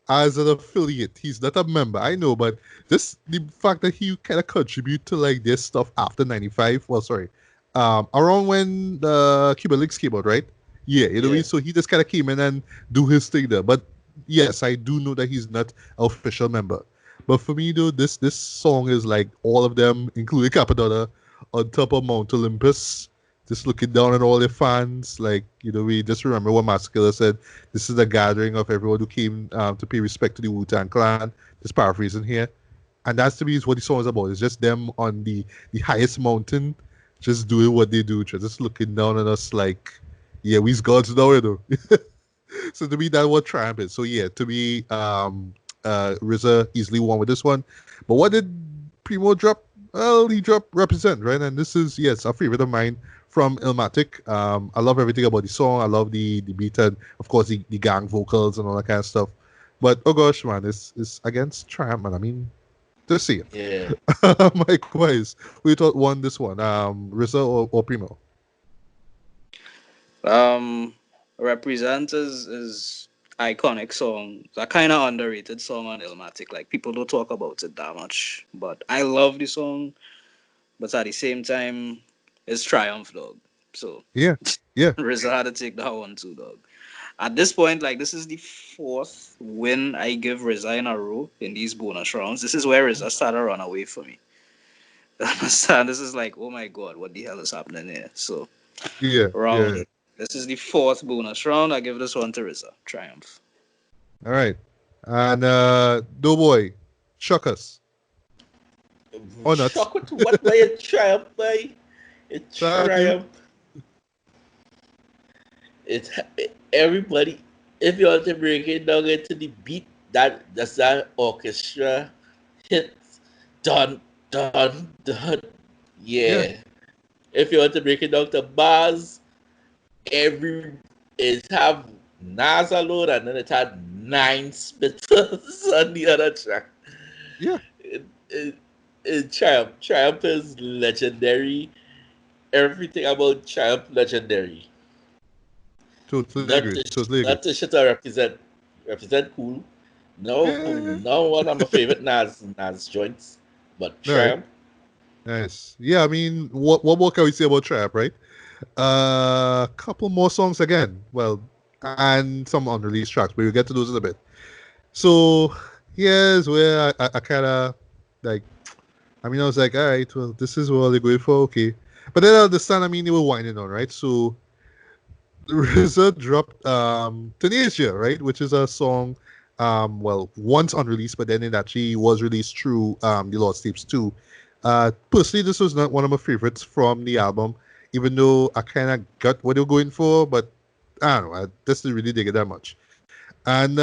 as an affiliate. He's not a member, I know, but just the fact that he kind of contribute to like this stuff after 95. Well, sorry, around when the Cuban Links came out, right? Yeah, you know what I mean? So he just kind of came in and do his thing there. But yes, I do know that he's not an official member. But for me, though, this song is like all of them, including Capadonna, on top of Mount Olympus, just looking down on all their fans. Like, you know, we just remember what Maskiller said. This is a gathering of everyone who came to pay respect to the Wu-Tang Clan. Just paraphrasing here. And that's, to me, is what the song is about. It's just them on the highest mountain, just doing what they do, just looking down on us like, yeah, we's gods now, you know. So to me, that's what Triumph is. So yeah, to me, RZA easily won with this one. But what did Primo drop? Well, he dropped Represent, right? And this is, yes, a favorite of mine from Illmatic. I love everything about the song. I love the beat and, of course, the gang vocals and all that kind of stuff. But, oh gosh, man, it's against Triumph, man. I mean, just see it. Yeah. Micwise, we thought won this one. RZA or Primo? Represent is iconic song. It's a kind of underrated song on Illmatic. Like, people don't talk about it that much. But I love the song. But at the same time, it's Triumph, dog. So Yeah. RZA had to take that one too, dog. At this point, like, this is the fourth win I give RZA in a row in these bonus rounds. This is where RZA started to run away for me. Understand? This is like, oh my God, what the hell is happening here? So Yeah. This is the fourth bonus round. I give this one to RZA. Triumph. All right. And Doe Boi, shock us. Or not. Shock with what by a triumph by? A triumph. Everybody, if you want to break it down into the beat, that's that orchestra hit. Dun, dun, dun. Yeah. If you want to break it down to bars, it have Nas alone and then it had 9 spitters on the other track. Yeah. Triumph is legendary. Everything about Triumph legendary. Totally agree. Not to shit I represent cool. No one of my favorite Nas joints, but Triumph. Nice. Yeah, I mean, what more can we say about Triumph, right? Couple more songs again. Well, and some unreleased tracks, but we'll get to those in a bit. So here's where I kind of like. I mean, I was like, all right, well, this is what they're going for, okay. But then I understand. I mean, they were winding on, right? So RZA dropped Tenacia, right, which is a song, well, once unreleased, but then it actually was released through the Lost Tapes too. Personally, this was not one of my favorites from the album, even though I kind of got what they were going for, but I don't know, I just didn't really dig it that much. And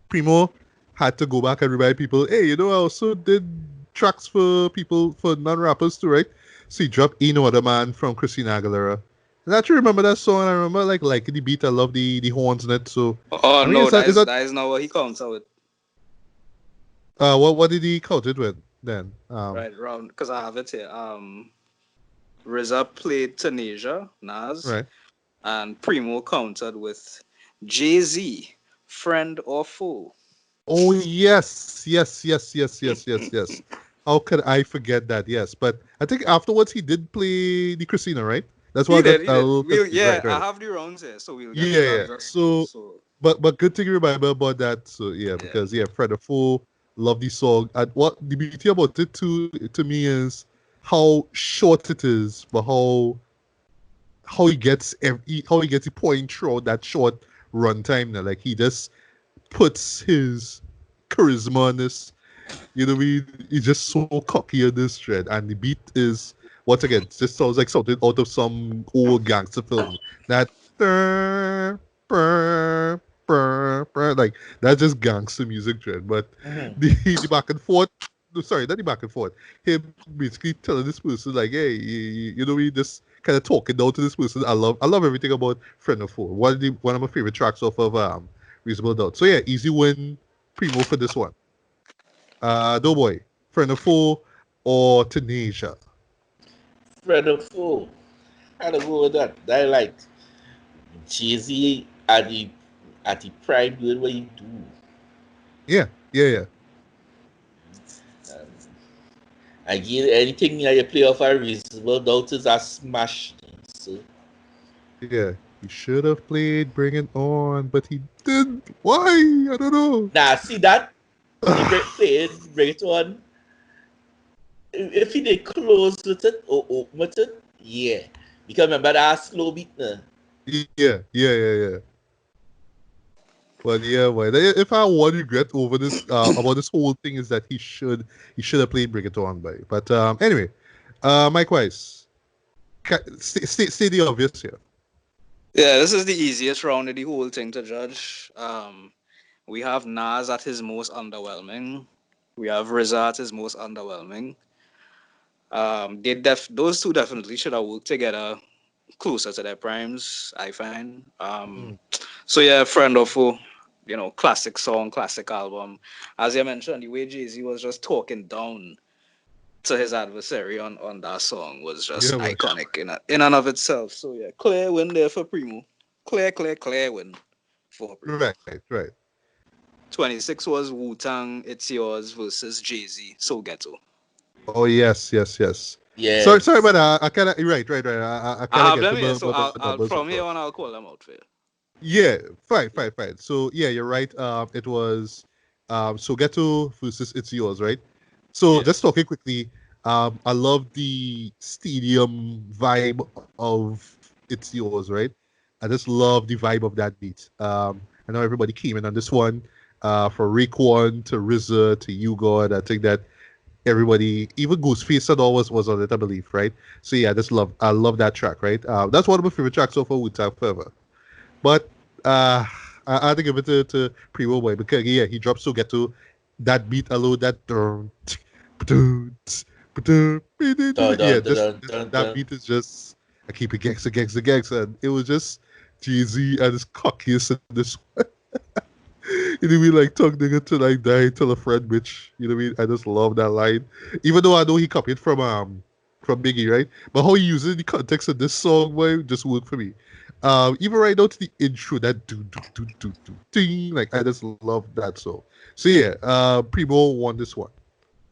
Primo had to go back and remind people, hey, you know, I also did tracks for people, for non-rappers too, right? So he dropped Ain't No Other Man from Christina Aguilera. And I actually remember that song, and I remember like the beat. I love the horns in it. So I mean, no, that is not what he counts out with. What did he count it with then? Right, round, because I have it here. RZA played Tenacia, Nas, right, and Primo countered with Jay-Z, Friend or Foe. Oh yes. How could I forget that? Yes, but I think afterwards he did play the Christina, right? That's why he did. Right. I have the rounds here, so we'll get So, but good thing you remember about that. So because Fred Fool, love the song. And what the beauty about it too to me is how short it is, but how he gets the point throughout that short runtime. Like he just puts his charisma on this. You know, he's just so cocky on this thread, and the beat is. Once again, it just sounds like something out of some old gangster film. That like that's just gangster music trend. But the back and forth, sorry, not the back and forth. Him basically telling this person like, hey, you know, we just kind of talking down to this person. I love everything about Friend of Four. One of my favorite tracks off of Reasonable Doubt. So yeah, easy win, Primo for this one. Doe Boi, Friend of Four, or Tenacia. Friend of Foe. How to go with that? I like Jay-Z at the prime doing what he do. Yeah. Again, anything you play off a Reasonable Doubt is a smash. So. Yeah, he should have played Bring It On, but he didn't. Why? I don't know. Nah, see that? Bring It On. If he did close with it or open with it, yeah. Because remember that slow beat now. Yeah. But yeah, boy. If I have one regret over this about this whole thing is that he should have played Bring It On by. But anyway, Micwise, say the obvious here. Yeah, this is the easiest round of the whole thing to judge. We have Nas at his most underwhelming. We have RZA at his most underwhelming. Those two definitely should have worked together closer to their primes, I find. So yeah, Friend or Foe, you know, classic song, classic album. As you mentioned, the way Jay-Z was just talking down to his adversary on that song was just iconic in and of itself. So yeah, clear win there for Primo. Clear win for Primo. Right. 26 was Wu-Tang, It's Yours versus Jay-Z, So Ghetto. Oh yes. Yeah. Sorry, but I kind of right. I have them here, so I'll from here on I'll call them out for you. Yeah, fine. So yeah, you're right. It was So Ghetto versus It's Yours, right? So just talking quickly, I love the stadium vibe of It's Yours, right? I just love the vibe of that beat. I know everybody came in on this one. For Raekwon to RZA to You God, I think that everybody, even Ghostface and all was on it, I believe, right? So yeah, I love that track, right? That's one of my favorite tracks so far with Tang Forever. But I had to give it to Primo Boy because yeah, he drops so get to that beat alone, that Dun, yeah, dun, just dun, dun, that dun. beat is just I keep it gex, and it was just Jay-Z at his cockiest in this one. You know what I mean? Like talk nigga to like die, tell a friend bitch. You know what I mean? I just love that line. Even though I know he copied from Biggie, right? But how he uses it in the context of this song, boy, just worked for me. Even right now to the intro, that do ding, like I just love that song. So yeah, Primo won this one.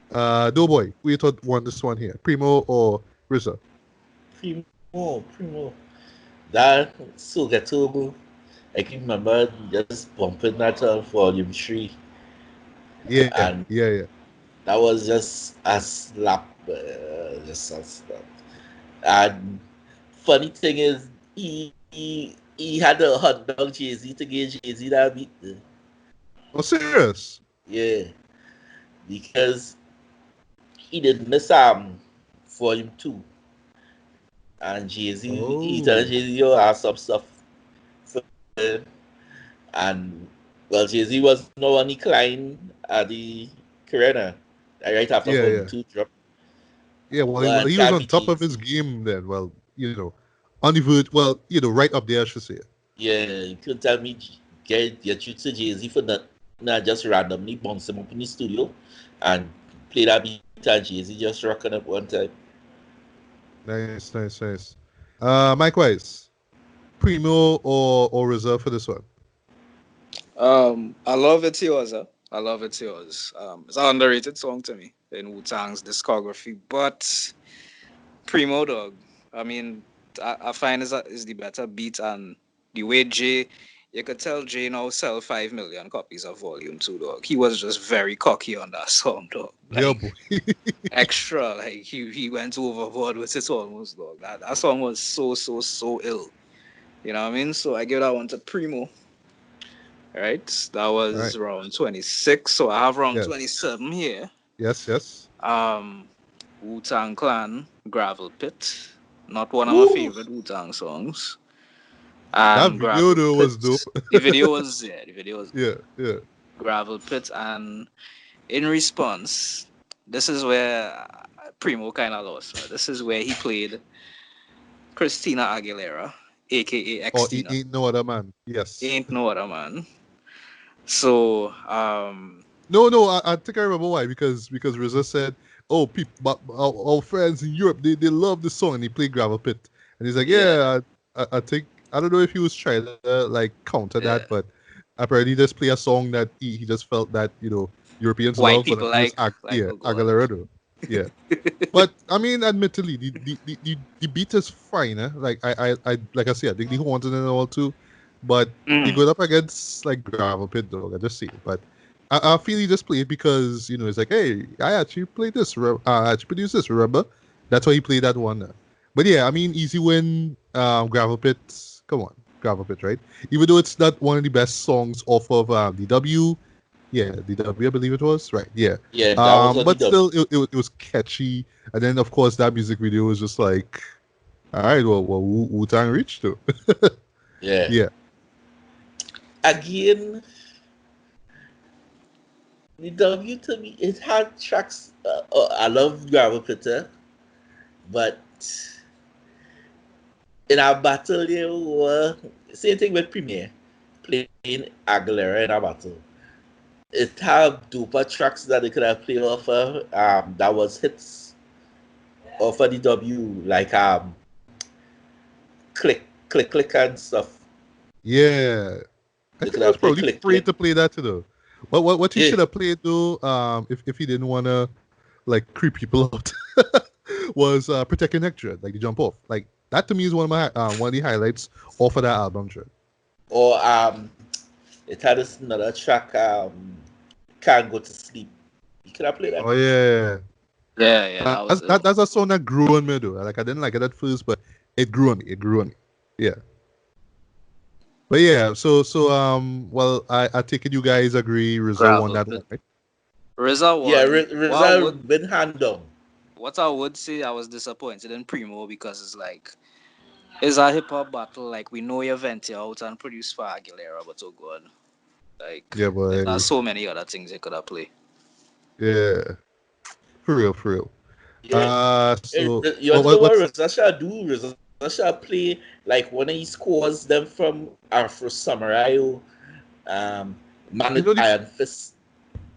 Doughboy, who you thought won this one here? Primo or RZA? Primo. That so ghetto. I can remember just bumping that on volume 3, Yeah, and yeah. that was just a slap. Just a slap. And funny thing is, he had a hot dog Jay-Z to get Jay-Z that beat. Oh, serious? Yeah, because he did miss volume 2, and Jay-Z, he told Oh, Jay-Z, yo, I have some stuff for him. And well, Jay-Z was no on decline at the Corona, right after yeah, volume yeah. 2 drop. Yeah, well, But he was can't on be top of Jay-Z. his game then. Well, on the verge. Well, right up there, I should say. Yeah, you could tell me get you to Jay-Z for not just randomly bounce him up in the studio and play that beat and Jay-Z just rocking up one time. Nice, nice, nice. Micwise, Primo or Reserve for this one? I love It's Yours. I love It's Yours. It's an underrated song to me in Wu-Tang's discography, but Primo Dog. I mean, I find is the better beat, and the way Jay, you could tell Jay now sell 5 million copies of Volume 2, dog. He was just very cocky on that song, dog. Yeah, Like boy. extra, like he went overboard with it almost, dog. That song was so ill. You know what I mean? So I give that one to Primo. Right? That All right. was round 26. So I have round Yes. 27 here. Yes, yes. Um, Wu-Tang Clan, Gravel Pit. Not one of my Woo! favorite Wu-Tang songs. That And video Gravel though Pit. was dope. The video was there. The video was Yeah, yeah. Gravel Pit. And in response, this is where Primo kind of lost. Right? This is where he played Christina Aguilera, aka Or Xtina. ain't no other man. Yes. Ain't no other man. So, No. I think I remember why because Reza said, "Oh, people, but our friends in Europe, they love this song," and he played Gravel Pit, and he's like, yeah, "Yeah, I think I don't know if he was trying to like counter yeah. that, but apparently just play a song that he just felt that Europeans White love, but people it was like oh god. Aguilera though. Yeah, but I mean, admittedly, the beat is fine. Like I like I said, I think he wanted it all too, but he Mm. got up against like Gravel Pit though. I just see it, but I feel he just played it because it's like, hey, I actually played this. I actually produced this. Remember? That's why he played that one. But yeah, I mean, easy win. Gravel Pit. Come on, Gravel Pit, right? Even though it's not one of the best songs off of DW. Yeah, DW, I believe it was. Right. Yeah. Yeah, that was on the But dub. still, it was catchy. And then of course that music video was just like, all right, well, Wu-Tang reached to. Yeah. Yeah. Again, the W to me, it had tracks. I love Gravel Pitter, but in our battle, there were same thing with Premier playing Aguilera in our battle. It had duper tracks that they could have played off of. That was hits off of the W, like click and stuff. Yeah. I They think could he was have played probably click afraid click. to play that too, though. What he Yeah, should have played though, if he didn't wanna like creep people out, was Protect Your Neck Dread, like the jump off. Like that to me is one of the highlights off of that album, Dread. or it had this another track. Can't go to sleep. You could have played that. Oh yeah, Yeah, that was ill. that's a song that grew on me though. Like I didn't like it at first, but it grew on me. It grew on me. Yeah. But yeah, well, I take it you guys agree RZA won Gravel. that one, right? RZA Yeah, won. RZA been hand down. What I would say, I was disappointed in Primo because it's like, it's a hip hop battle. Like, we know you vent it out and produce for Aguilera, but oh god, like, Yeah, there's boy. so many other things they could have played. Yeah. For real, for real. Yeah, So you want to know what what's RZA shall do? RZA shall play like one of his scores them from Afro Samurai, um, Man you with know Iron Fist.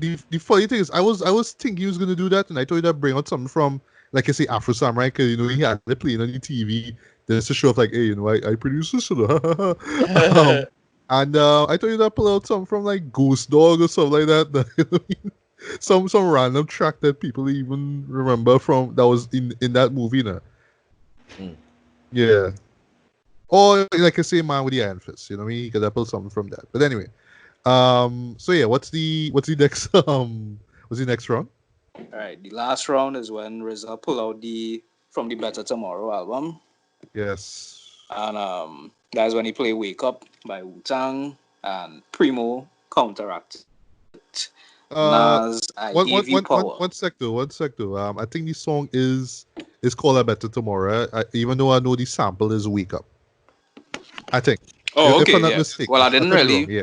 the funny thing is I was thinking he was gonna do that, and I told you that bring out something from, like I say, Afro Samurai, because he had it playing on the TV just to show off, like, hey, I produce this, and I told you that pull out something from like Ghost Dog or something like that. You know what I mean? Some random track that people even remember from that was in that movie now. Mm. Yeah. Or like I say, Man with the Iron Fist. You know what I mean? He could have pulled something from that. But anyway, so yeah, what's the next what's the next round? All right, the last round is when RZA pull out from the Better Tomorrow album, Yes. and that's when he play Wake Up by Wu Tang, and Primo counteract. Uh, Nas, I gave you power. one sec though. I think the song is called "A Better Tomorrow." Even though I know the sample is "Wake Up." I think, Oh, if I'm okay, not yeah. mistaken, Well, I I didn't could be wrong. really. Yeah.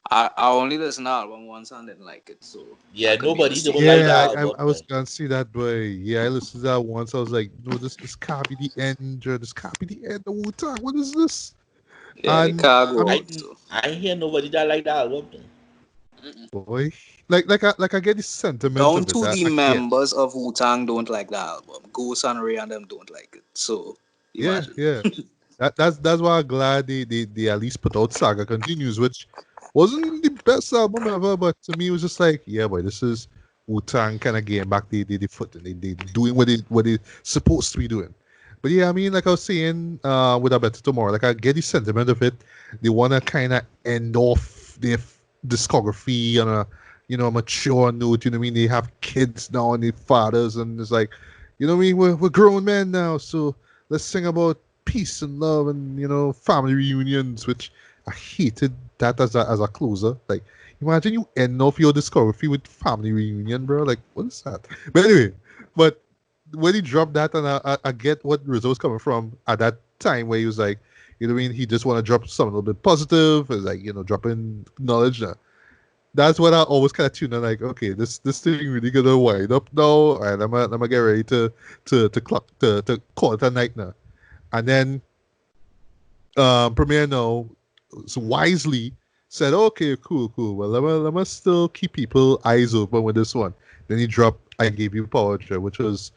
I only listened to the album once and didn't like it, so I Yeah, could be nobody don't mistaken. like the Yeah, I, I album. I was gonna see that, but yeah, I listened to that once. I was like, no, this can't be the end. This can't be the end of Wu-Tang. What is this? Yeah, the And I cargo mean, out. So. I ain't hear nobody that like the album. boy, like I get the sentiment Down of it. to the I get. members of Wu Tang don't like the album. Ghost and Ray and them don't like it. So Yeah, imagine. yeah. That's why I'm glad they at least put out Saga Continues, which wasn't the best album ever, but to me it was just like, yeah, boy, this is Wu-Tang kind of getting back the foot, and they doing what they supposed to be doing. But yeah, I mean, like I was saying, with A Better Tomorrow, like I get the sentiment of it. They wanna kind of end off their discography on a mature note. You know what I mean? They have kids now and their fathers, and it's like, you know what I mean? We're grown men now, so let's sing about peace and love and family reunions, which I hated that as a closer. Like, imagine you end off your discography with family reunion, bro. Like, what is that? But anyway, but when he dropped that, and I get what Rizzo was coming from at that time, where he was like, you know what I mean, he just want to drop something a little bit positive, it's like, dropping knowledge. That's what I always kind of tune in, like, okay, this thing really gonna wind up now, and I'm gonna get ready to call it a night now. And then Premiere now so wisely said, okay, cool. Well, let me still keep people eyes open with this one. Then he dropped "I Gave You Power," which was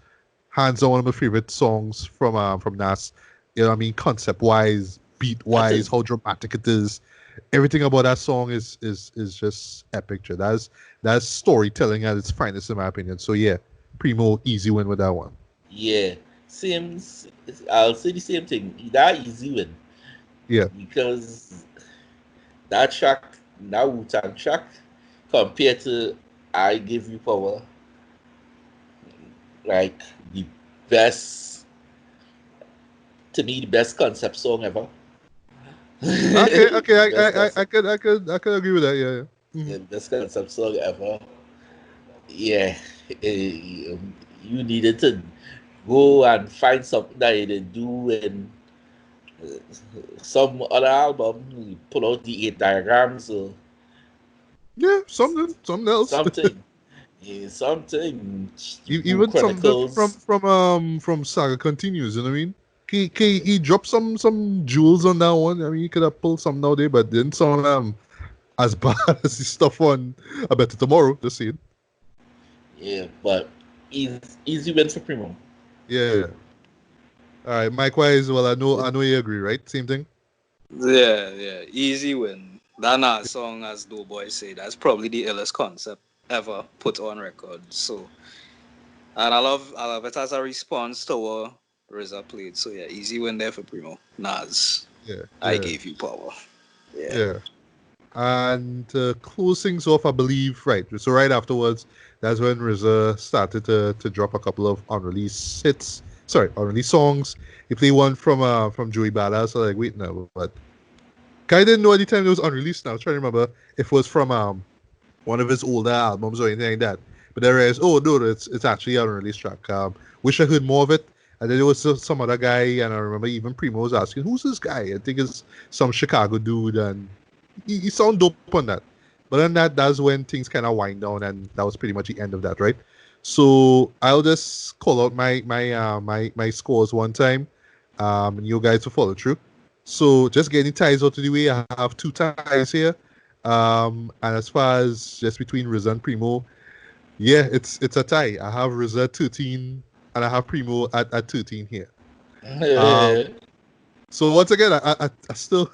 hands on one of my favorite songs from Nas. You know what I mean? Concept wise, beat wise, how dramatic it is. Everything about that song is just epic. That's storytelling at its finest, in my opinion. So yeah, Primo easy win with that one. Yeah, same. I'll say the same thing. That easy win Yeah. because that track, that Wu-Tang track, compared to I Give You Power, like the best, to me, the best concept song ever. Okay. The best I could agree with that. Yeah, yeah. yeah, best concept song ever. Yeah, you needed to go and find something that you did do in some other album. You pull out the 8 diagrams or Yeah, something else. something. Yeah, something. You go Even something from Chronicles. from from Saga Continues. You know what I mean? He dropped some jewels on that one. I mean, he could have pulled some nowadays, but didn't sound as bad as the stuff on A Better Tomorrow. Just saying. Yeah, but easy win for Primo. Yeah. All right, Micwise. Well, I know you agree, right? Same thing. Yeah. Easy win. That Nas song, as Doe Boi say, that's probably the illest concept ever put on record. So, and I love it as a response to what RZA played. So yeah, easy win there for Primo. Nas, Yeah, I yeah, gave you power. Yeah. yeah. And close things off, I believe, right. So right afterwards, that's when RZA started to drop a couple of unreleased hits, unreleased songs. He played one from Joey Badass. So like, wait, no, but I didn't know any time it was unreleased. Now I was trying to remember if it was from one of his older albums or anything like that. But there is, oh no, it's actually an unreleased track. Wish I heard more of it. And then there was some other guy, and I remember even Primo was asking, who's this guy? I think it's some Chicago dude, and he sound dope on that. But then that's when things kind of wind down, and that was pretty much the end of that, right? So I'll just call out my scores one time, and you guys will follow through. So just getting ties out of the way, I have 2 ties here. And as far as just between RZA and Primo, yeah, it's a tie. I have RZA 13 and I have Primo at 13 here. So once again, I still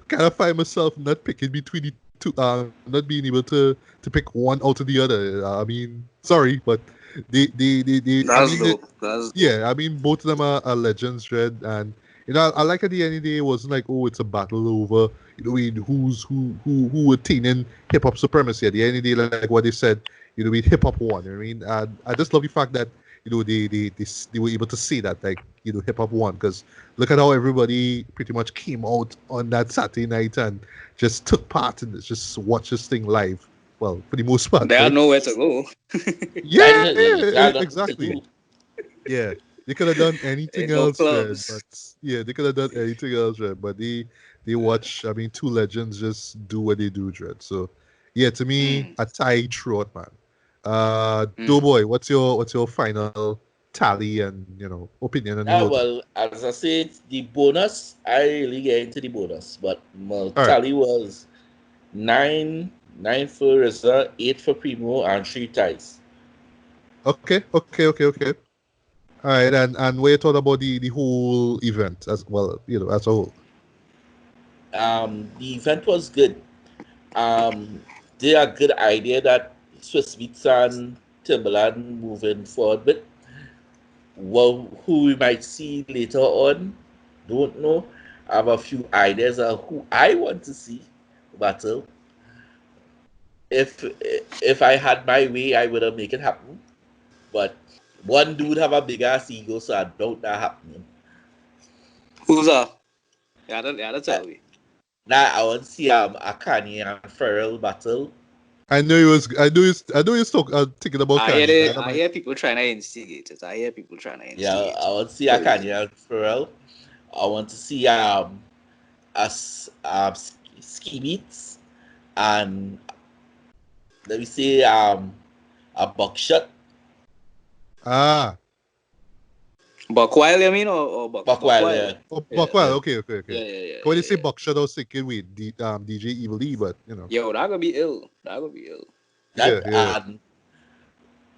kind of find myself not picking between the two, not being able to pick one out of the other. I mean, sorry, but they That's dope. That's yeah, I mean, both of them are legends, Dread, and I like at the end of the day, it wasn't like, oh, it's a battle over, who attaining hip hop supremacy. At the end of the day, like what they said, hip hop won. I mean, I just love the fact that they were able to say that, like, hip hop won, because look at how everybody pretty much came out on that Saturday night and just took part in this, just watch this thing live. Well, for the most part, they had nowhere to go. yeah, exactly. Yeah. They could have done anything else, Red, but yeah, they could have done anything else, Red. But they watch, I mean, 2 legends just do what they do, Red. So yeah, to me, a tie throughout, man. Doe Boi, what's your final tally and opinion on the whole thing? Well, as I said, the bonus, I really get into the bonus, but my right. tally was 9 for RZA, 8 for Primo, and 3 ties. Okay. All right, and what you thought about the whole event as well, as a whole? The event was good. They are good idea that Swiss Beats and Timberland moving forward, but who we might see later on, don't know. I have a few ideas of who I want to see battle. If I had my way, I would have make it happen, but one dude have a big ass ego, so I doubt that happening. Who's that? Yeah, that's tell me. Now I want to see Akani and Pharrell battle. I know you thinking about Kanye. I hear people trying to instigate it. Yeah, I want to see Akani and Pharrell. I want to see Ski Beats and let me say a Buckshot. Buckwild, you mean, or Buckwild, yeah. Oh, Buckwild, okay. Yeah. When you say Buckshot, I was thinking with DJ Evil E, but Yo, that gonna be ill. Yeah.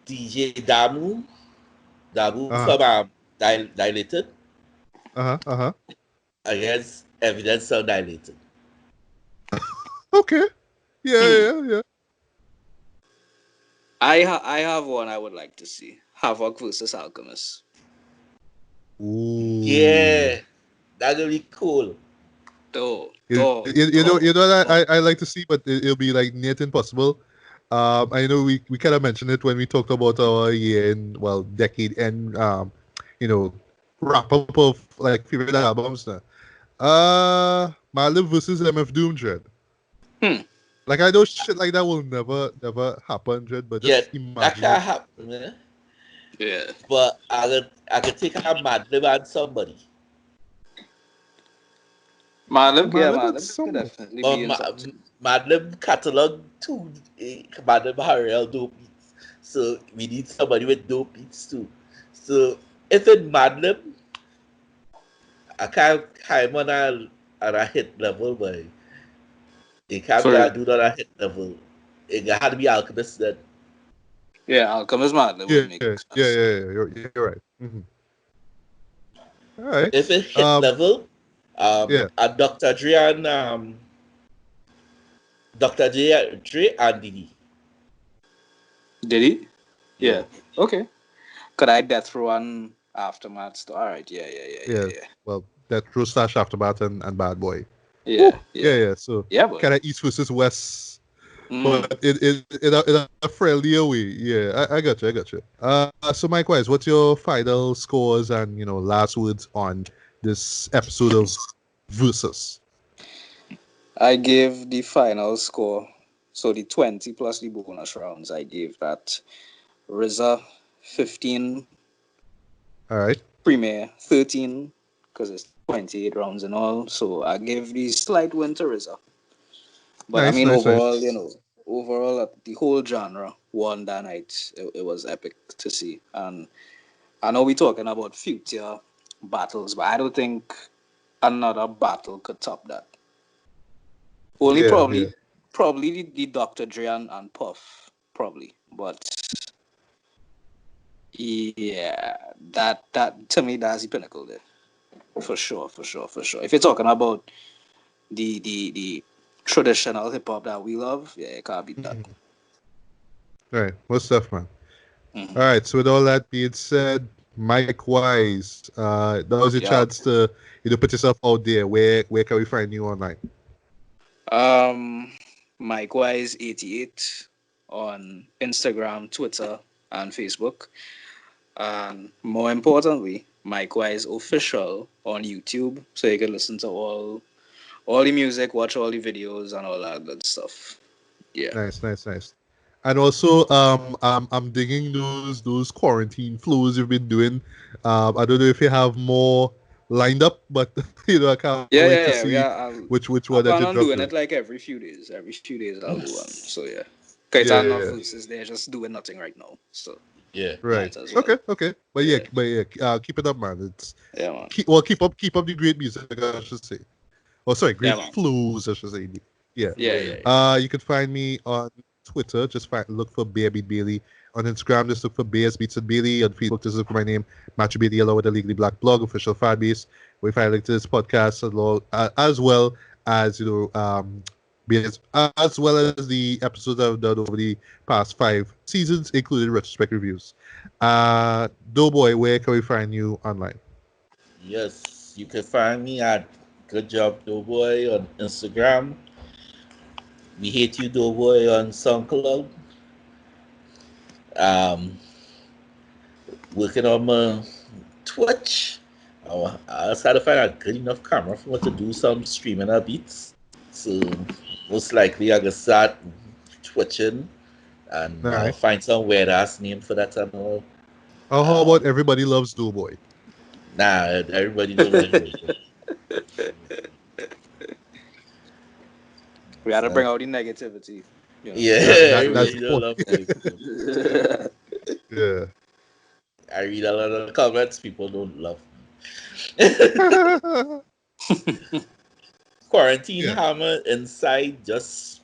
DJ Damu from Dilated. Against Evidence of Dilated. Okay. Yeah. I have one I would like to see. Havoc versus Alchemist. Ooh. Yeah, that's really cool. You know that I like to see, but it'll be like near impossible. I know we kind of mentioned it when we talked about our decade end wrap up of like favorite albums now. Malib versus MF Doom, Dread. Like, I know shit like that will never happen, Dread, but just imagine. That can't happen, man. Yeah. But I could take a Madlib and somebody. Madlib could definitely be in something. Madlib catalog too. Madlib Harrell dope beats. So we need somebody with dope beats too. So if it's Madlib, I can't him on a hit level, but it can't be a dude on a hit level. It had to be Alchemist then. Yeah, Alchemist Madlib would make sense. Yeah. You're right. Mm-hmm. All right. If it's hit level, Dr. Dre and Dr. Dre and Diddy. Did he? Yeah. Okay. Could I Death Row and Aftermath? All right. Yeah. Well, Death Row / Aftermath and Bad Boy. Yeah. So but kind of East versus West but in a friendlier way. Yeah, I got you. I got you. So Micwise, what's your final scores and last words on this episode of Versus? I gave the final score, so the 20 plus the bonus rounds, I gave that RZA 15, All right. Premier 13, because it's 28 rounds and all. So I gave the slight win to RZA. But I Nice, mean, nice, nice. overall, the whole genre won that night. It was epic to see. And I know we're talking about future battles, but I don't think another battle could top that. Only Yeah, yeah. probably the Dr. Dre and Puff, probably. But yeah, that to me that's the pinnacle there. For sure. If you're talking about the traditional hip hop that we love, yeah, it can't beat that. All right. What's stuff, man? Mm-hmm. All right. So with all that being said, Mike Wise, that was your chance to put yourself out there. Where can we find you online? Micwise 88 on Instagram, Twitter, and Facebook. And more importantly, Micwise official on YouTube, so you can listen to all the music, watch all the videos, and all that good stuff. Yeah. Nice. And also, I'm digging those quarantine flows you've been doing. I don't know if you have more lined up, but I can't wait to see which I one that plan you on drop doing to. it like every few days. Every few days I'll do one. So yeah. Kaitan of Versus, they're just doing nothing right now. So Yeah. Right. might as well. Okay. But keep it up, man. Man. Keep up the great music, I should say. Oh, sorry, great flows, I should say. Yeah. Yeah. You can find me on Twitter. Just look for Bear Beat Bailey. On Instagram, just look for Bears Beats and Bailey. On Facebook, just look for my name, Matthew Bailey, along with the Legally Black blog, official fan base. We find link to this podcast as well as Bears, as well as the episodes I've done over the past 5 seasons, including retrospect reviews. Doe Boi, where can we find you online? Yes, you can find me at Good Job Doughboy on Instagram. We Hate You Doughboy on SoundCloud. Working on my Twitch. I was trying to find a good enough camera for me to do some streaming of beats. So most likely I can start twitching and Nice. find some weird ass name for that and all. How about Everybody Loves Doe Boi? Nah, everybody don't like it. We had to bring out the negativity. Yeah, that's everybody don't love it. Yeah. I read a lot of comments people don't love. Quarantine hammer inside just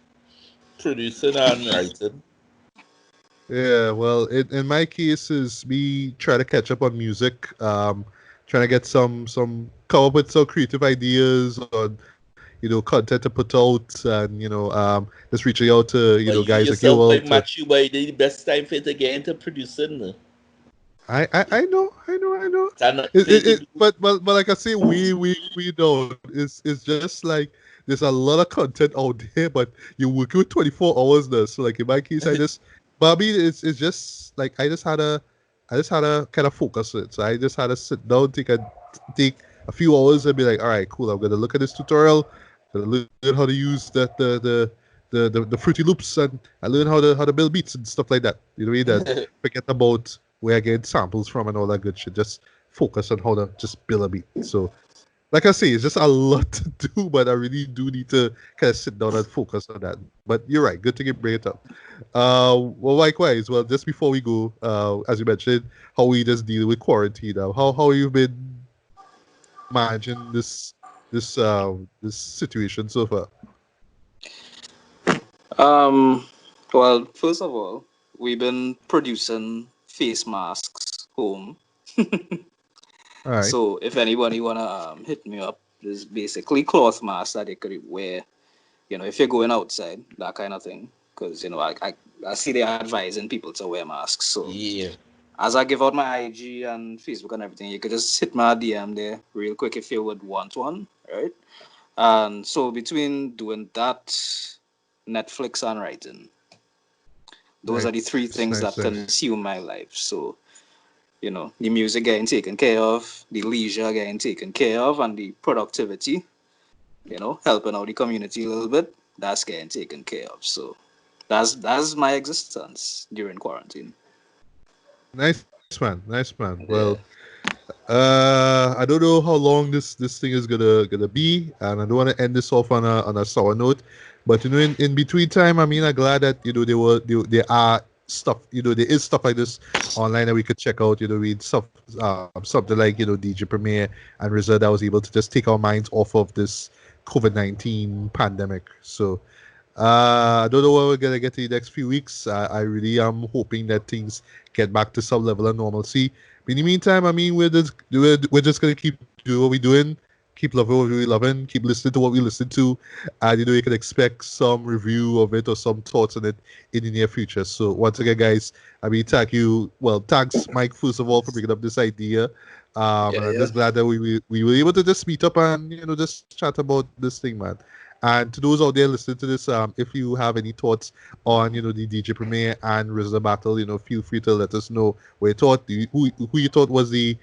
producing and writing. Yeah, well, in my case is me trying to catch up on music, trying to get come up with some creative ideas on content to put out, and just reaching out to guys like you all. Matthew, but the best time for it to get into producing. I know. But like I say, we don't. It's just like there's a lot of content out there, but you're working with 24 hours now. So like in my case, Bobby, it's just like I just had to kind of focus it. So I just had to sit down, take a few hours, and be like, all right, cool. I'm gonna look at this tutorial, gonna learn how to use the Fruity Loops, and I learn how to build beats and stuff like that. You know what I mean? That forget about where I get samples from and all that good shit. Just focus on how to just build a beat. So, like I say, it's just a lot to do, but I really do need to kind of sit down and focus on that. But you're right, good to bring it up. Well, likewise, just before we go, as you mentioned, how we just deal with quarantine now. How you've been managing this situation so far? Well, first of all, we've been producing face masks home. All right. So if anybody wanna hit me up, there's basically cloth masks that they could wear. If you're going outside, that kind of thing. Because I see they're advising people to wear masks. So as I give out my IG and Facebook and everything, you could just hit my DM there real quick if you would want one, right? And so between doing that Netflix, and writing. Those are the three things that consume my life. So, you know, the music getting taken care of, the leisure getting taken care of, and the productivity, you know, helping out the community a little bit, that's getting taken care of. So that's my existence during quarantine. Nice man. Well, I don't know how long this thing is gonna be, and I don't want to end this off on a sour note. But you know, in between time, I mean, I'm glad that you know there are stuff, you know, there is stuff like this online that we could check out. You know, read stuff, something like, you know, DJ Premier and RZA that was able to just take our minds off of this COVID-19 pandemic. So I don't know what we're gonna get in the next few weeks. I really am hoping that things get back to some level of normalcy. But in the meantime, I mean, we're just gonna keep doing what we're doing, keep loving what we're loving, keep listening to what we listen to, and you know, you can expect some review of it or some thoughts on it in the near future. So once again, guys, I mean, thanks, Mike, first of all, for bringing up this idea. And I'm just glad that we were able to just meet up and, you know, just chat about this thing, man. And to those out there listening to this, if you have any thoughts on, you know, the DJ Premier and RZA battle, you know, feel free to let us know what you thought. Who you thought was the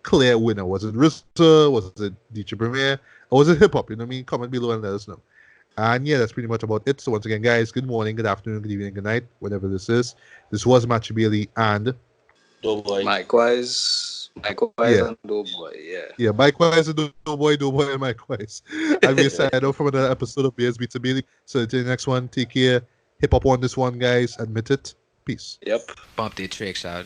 clear winner? Was it RZA? Was it DJ Premier? Or was it hip hop? You know what I mean? Comment below and let us know. And yeah, that's pretty much about it. So once again, guys, good morning, good afternoon, good evening, good night, whatever this is. This was Matthew Bailey and Doe Boi. Micwise and Doe Boi, Yeah, Micwise and Doe Boi and Micwise. I'm going to sign off from another episode of BSB to Bailey. So until the next one, take care. Hip hop on this one, guys. Admit it. Peace. Yep. Bump the tricks out.